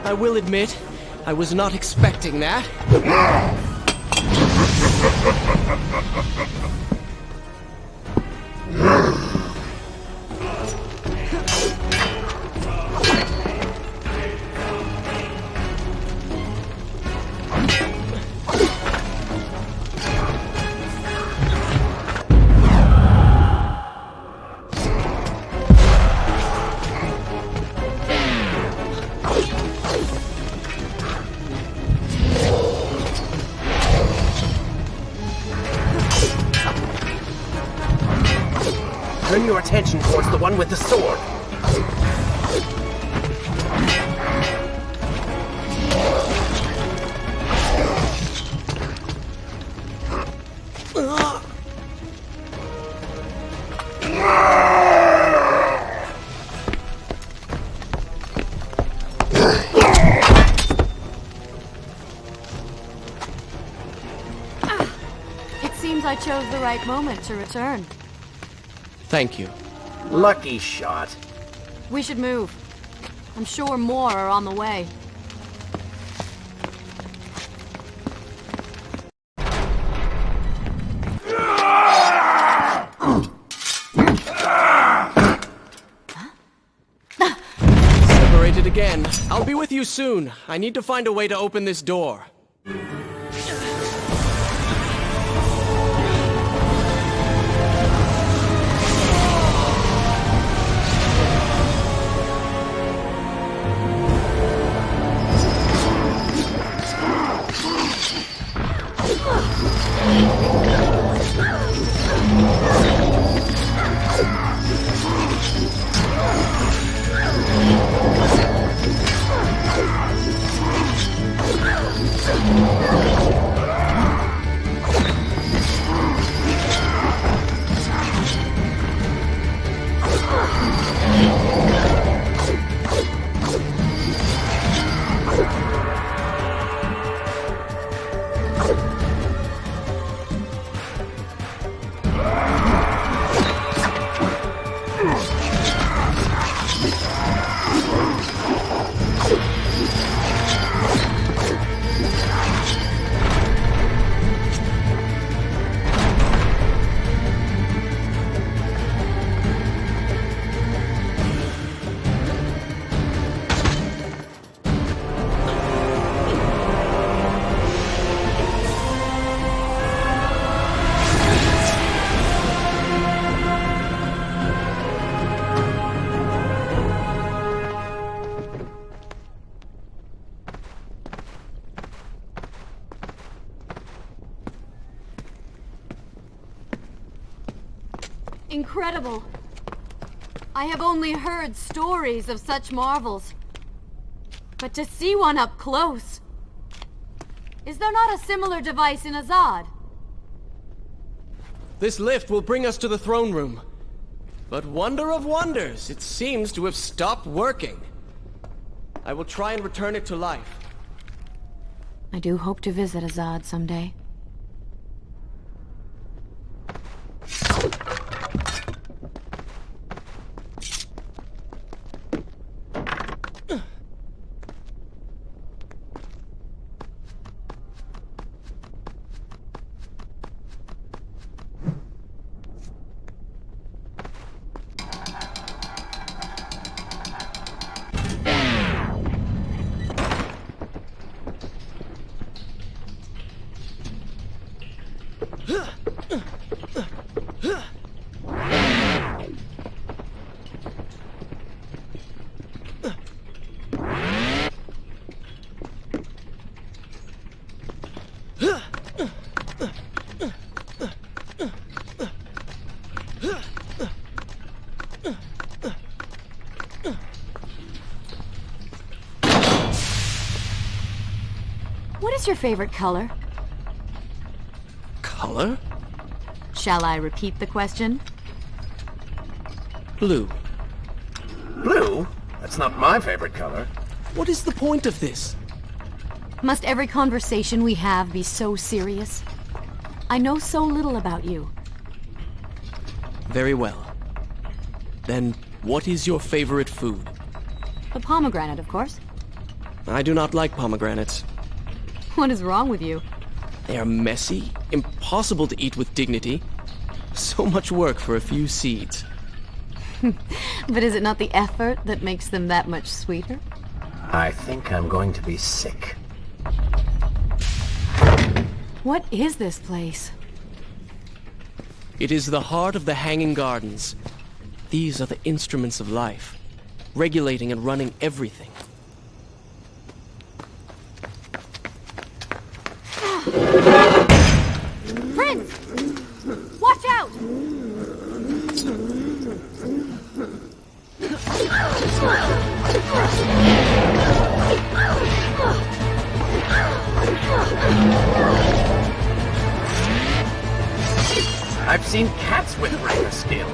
I will admit, I was not expecting that. Turn your attention towards the one with the sword. It seems I chose the right moment to return. Thank you. Lucky shot. We should move. I'm sure more are on the way. Separated again. I'll be with you soon. I need to find a way to open this door. Incredible. I have only heard stories of such marvels. But to see one up close... Is there not a similar device in Azad? This lift will bring us to the throne room. But wonder of wonders, it seems to have stopped working. I will try and return it to life. I do hope to visit Azad someday. What is your favorite color? Color? Shall I repeat the question? Blue. Blue? That's not my favorite color. What is the point of this? Must every conversation we have be so serious? I know so little about you. Very well. Then, what is your favorite food? The pomegranate, of course. I do not like pomegranates. What is wrong with you? They are messy, impossible to eat with dignity. So much work for a few seeds. But is it not the effort that makes them that much sweeter? I think I'm going to be sick. What is this place? It is the heart of the Hanging Gardens. These are the instruments of life, regulating and running everything. Prince! Watch out! I've seen cats with greater skill.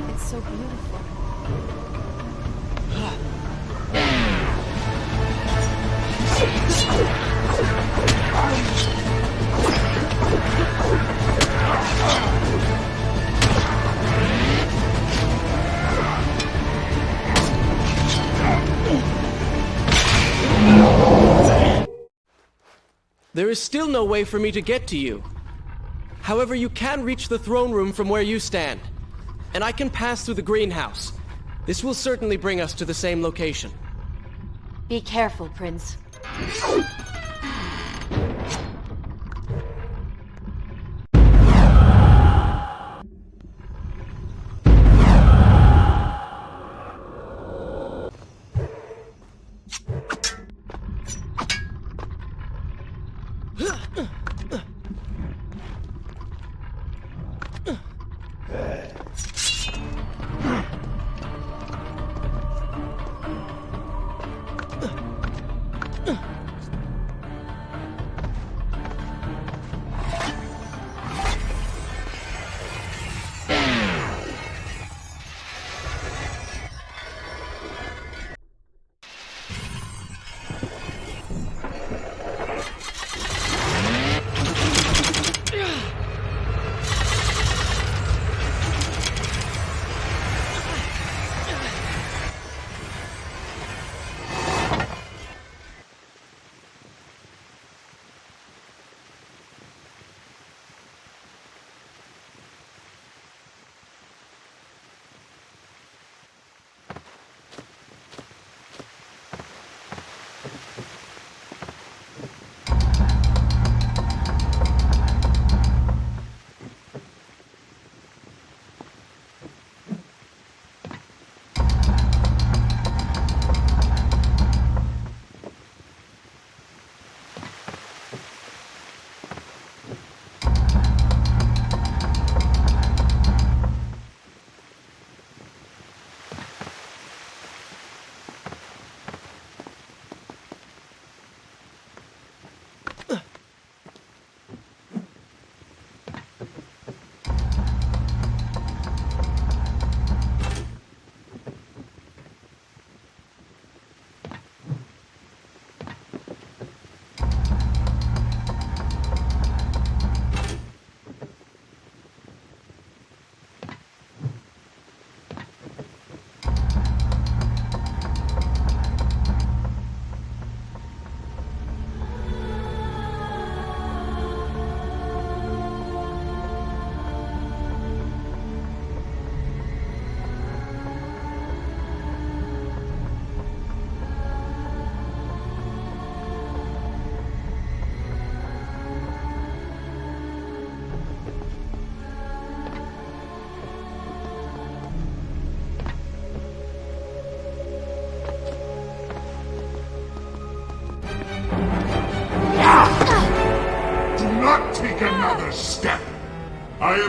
It's so beautiful. There is still no way for me to get to you. However, you can reach the throne room from where you stand. And I can pass through the greenhouse. This will certainly bring us to the same location. Be careful, Prince.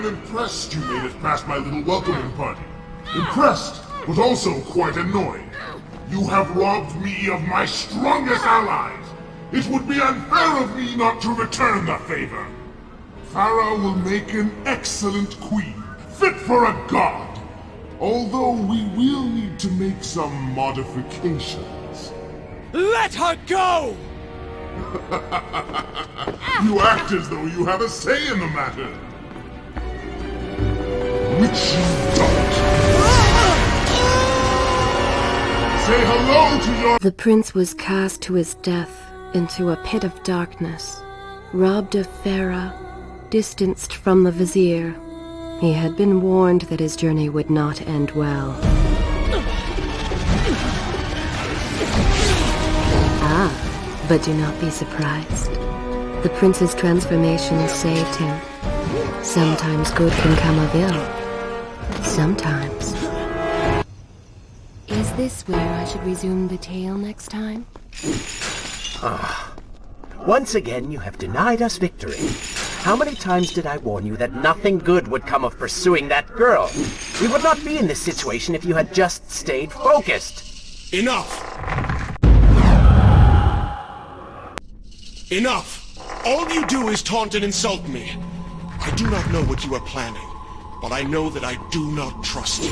impressed you made it past my little welcoming party. Impressed, but also quite annoyed. You have robbed me of my strongest allies. It would be unfair of me not to return the favor. Farah will make an excellent queen, fit for a god. Although we will need to make some modifications. Let her go! You act as though you have a say in the matter. Which you don't. Say hello to your— The prince was cast to his death into a pit of darkness, robbed of Farah, distanced from the vizier. He had been warned that his journey would not end well. But do not be surprised. The prince's transformation saved him. Sometimes good can come of ill. Sometimes. Is this where I should resume the tale next time? Once again, you have denied us victory. How many times did I warn you that nothing good would come of pursuing that girl? We would not be in this situation if you had just stayed focused. Enough! Enough! All you do is taunt and insult me. I do not know what you are planning, but I know that I do not trust you.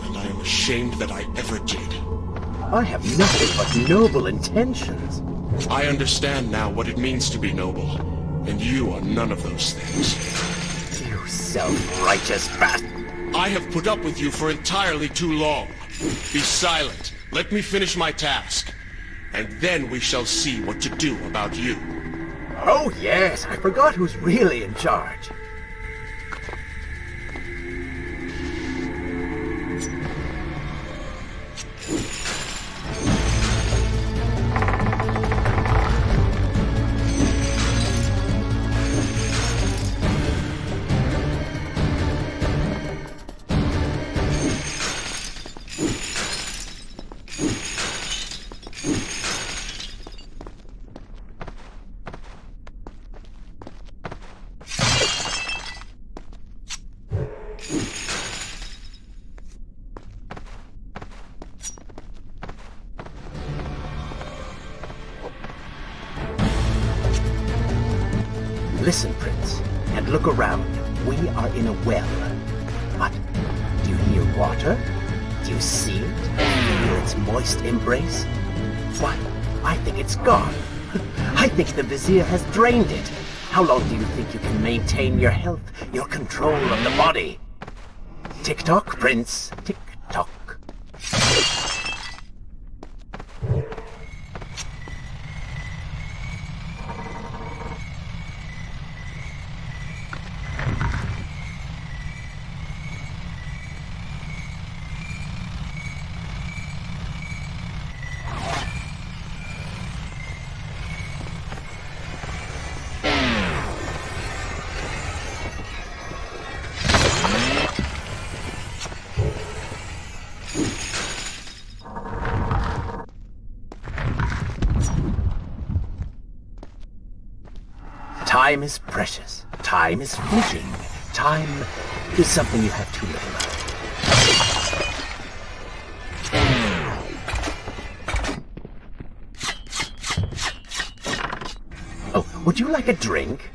And I am ashamed that I ever did. I have nothing but noble intentions. I understand now what it means to be noble, and you are none of those things. You self-righteous bastard. I have put up with you for entirely too long. Be silent. Let me finish my task. And then we shall see what to do about you. Oh yes, I forgot who's really in charge. Listen, Prince, and look around. We are in a well. But do you hear water? Do you see it? Feel its moist embrace? Why, I think it's gone. I think the Vizier has drained it. How long do you think you can maintain your health, your control of the body? Tick-tock, Prince. Tick-tock. Time is precious. Time is fleeting. Time is something you have too little of. Oh, would you like a drink?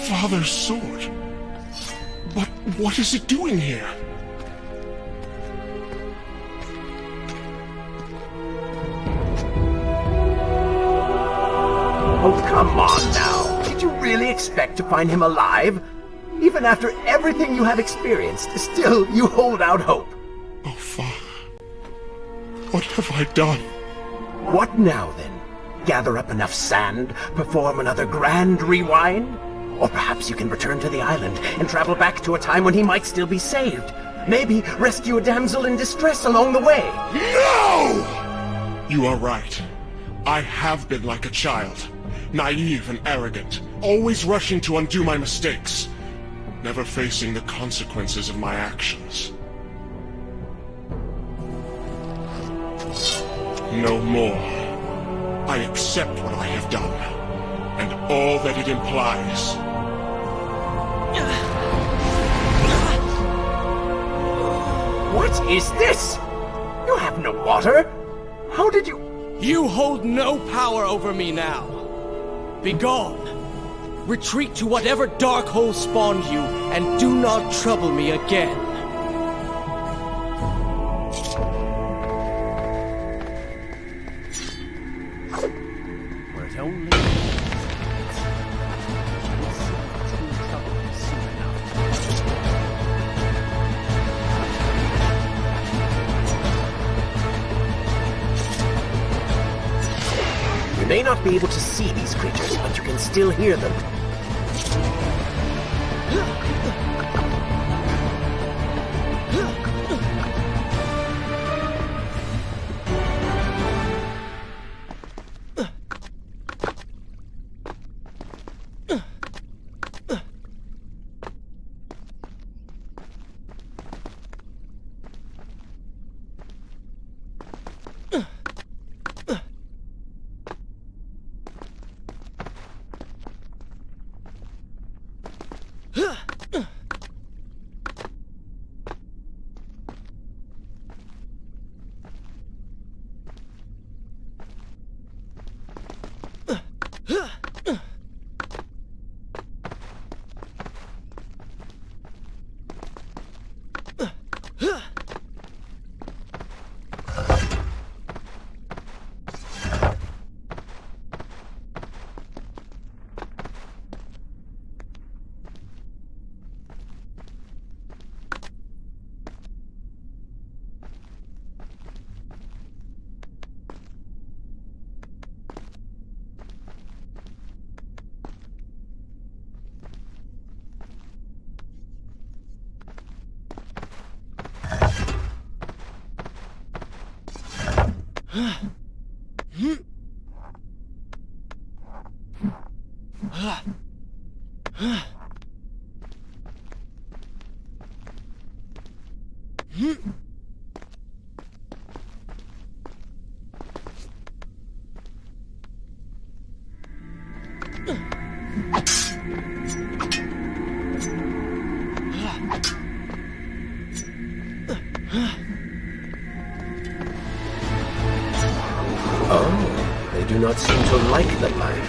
Father's sword? What is it doing here? Oh, come on now. Did you really expect to find him alive? Even after everything you have experienced, still you hold out hope. Oh, Father. What have I done? What now, then? Gather up enough sand, perform another grand rewind? Or perhaps you can return to the island and travel back to a time when he might still be saved. Maybe rescue a damsel in distress along the way. No! You are right. I have been like a child. Naive and arrogant, always rushing to undo my mistakes, never facing the consequences of my actions. No more. I accept what I have done, and all that it implies. What is this? You have no water? How did you... You hold no power over me now. Begone. Retreat to whatever dark hole spawned you, and do not trouble me again. Were it only... You may not be able to see these creatures, but you can still hear them. Oh, they do not seem to like the light.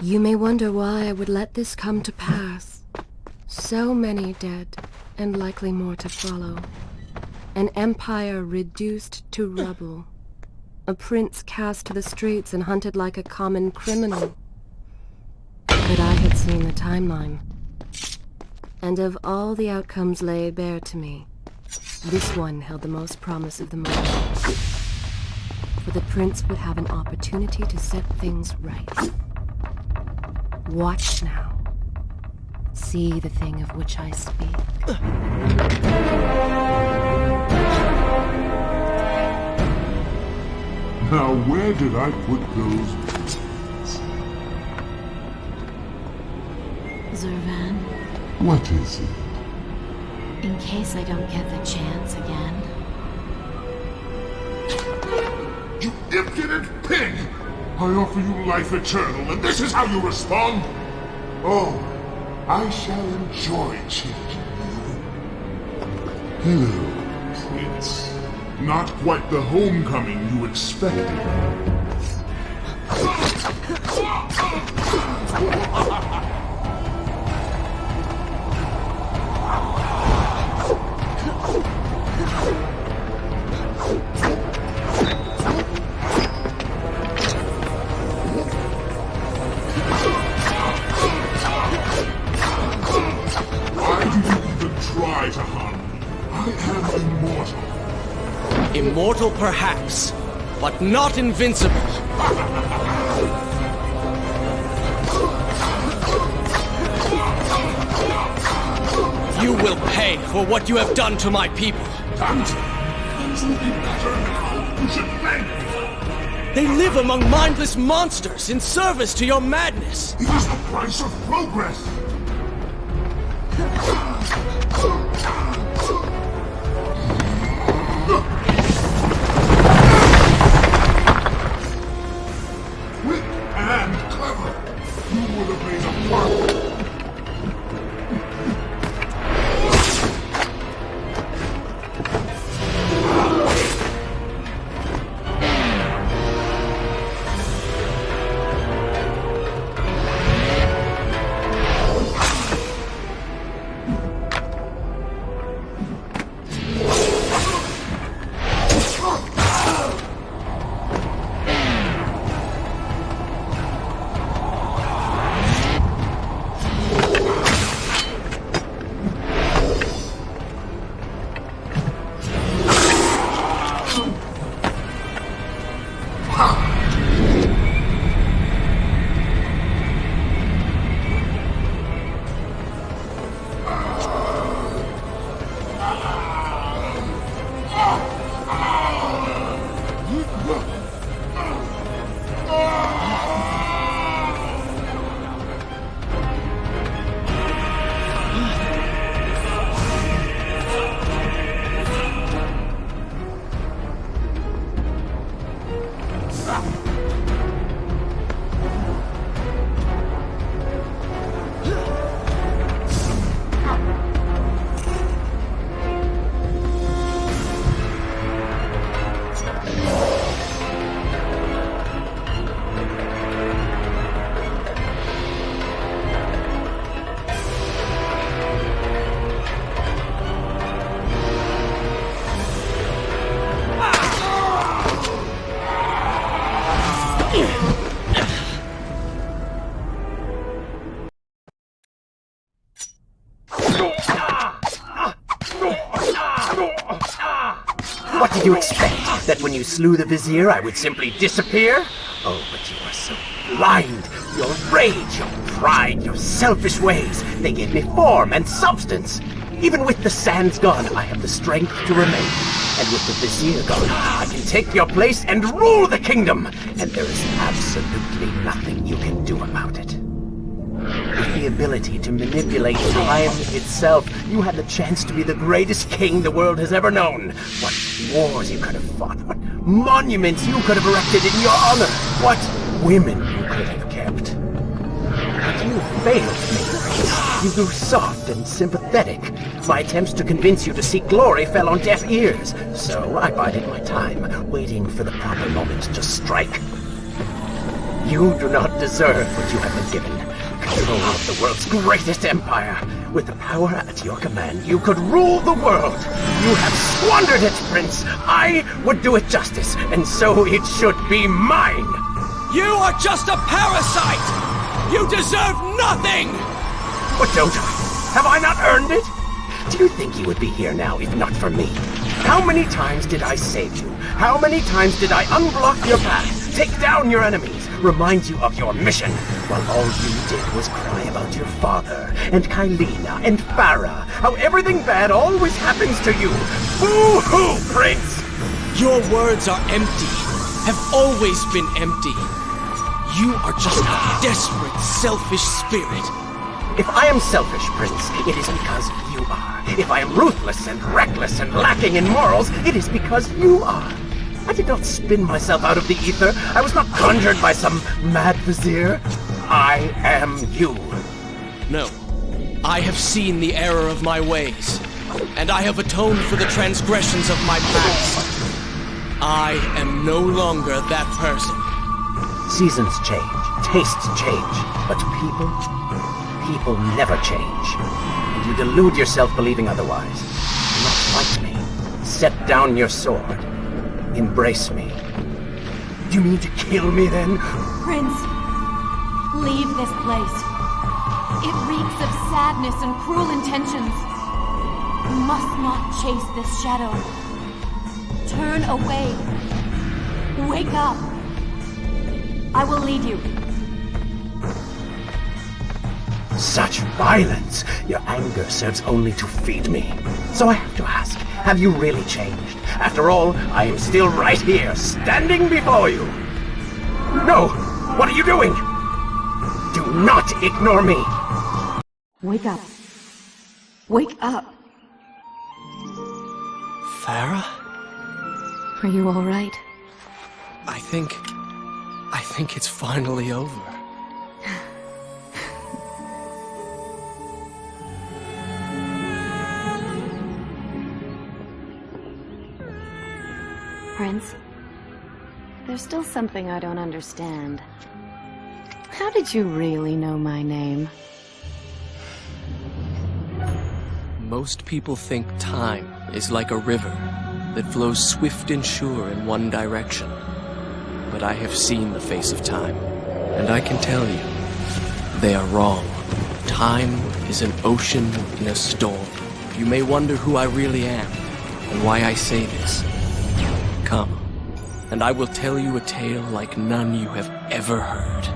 You may wonder why I would let this come to pass. So many dead, and likely more to follow. An empire reduced to rubble. A prince cast to the streets and hunted like a common criminal. But I had seen the timeline. And of all the outcomes laid bare to me, this one held the most promise of them all. For the prince would have an opportunity to set things right. Watch now. See the thing of which I speak. Now, where did I put those beans? Zurvan, What is it? in case I don't get the chance again. You impudent pig! I offer you life eternal, and this is how you respond? Oh, I shall enjoy changing you. Hello, Prince. Not quite the homecoming you expected. Why do you even try to harm me? I am immortal. Immortal perhaps, but not invincible. You will pay for what you have done to my people. You should thank me. They live among mindless monsters in service to your madness. It is the price of progress. Quick and clever. You would have made a mark. What did you expect? That when you slew the Vizier, I would simply disappear? Oh, but you are so blind. Your rage, your pride, your selfish ways, they gave me form and substance. Even with the sands gone, I have the strength to remain. And with the Vizier gone, I can take your place and rule the kingdom. And there is absolutely nothing you can do about it. With the ability to manipulate time itself, you had the chance to be the greatest king the world has ever known. What wars you could have fought, what monuments you could have erected in your honor, what women you could have kept. But you failed me. You grew soft and sympathetic. My attempts to convince you to seek glory fell on deaf ears, so I bided my time, waiting for the proper moment to strike. You do not deserve what you have been given. Control of the world's greatest empire. With the power at your command, you could rule the world. You have squandered it, Prince. I would do it justice, and so it should be mine. You are just a parasite! You deserve nothing! But don't I? Have I not earned it? Do you think you would be here now if not for me? How many times did I save you? How many times did I unblock your path, take down your enemies, remind you of your mission, while all you did was cry about your father, and Kylina, and Farah, how everything bad always happens to you? Boo-hoo, Prince! Your words are empty, have always been empty. You are just a desperate, selfish spirit. If I am selfish, Prince, it is because you are. If I am ruthless and reckless and lacking in morals, it is because you are. I did not spin myself out of the ether. I was not conjured by some mad vizier. I am you. No. I have seen the error of my ways, and I have atoned for the transgressions of my past. I am no longer that person. Seasons change, tastes change, but people never change. And you delude yourself believing otherwise. Do not fight me. Set down your sword. Embrace me. Do you mean to kill me then? Prince, leave this place. It reeks of sadness and cruel intentions. You must not chase this shadow. Turn away. Wake up. I will lead you. Such violence! Your anger serves only to feed me. So I have to ask, have you really changed? After all, I am still right here, standing before you. No! What are you doing? Do not ignore me! Wake up. Wake up. Farah? Are you all right? I think it's finally over. Prince, there's still something I don't understand. How did you really know my name? Most people think time is like a river that flows swift and sure in one direction. But I have seen the face of time, and I can tell you, they are wrong. Time is an ocean in a storm. You may wonder who I really am, and why I say this. Come, and I will tell you a tale like none you have ever heard.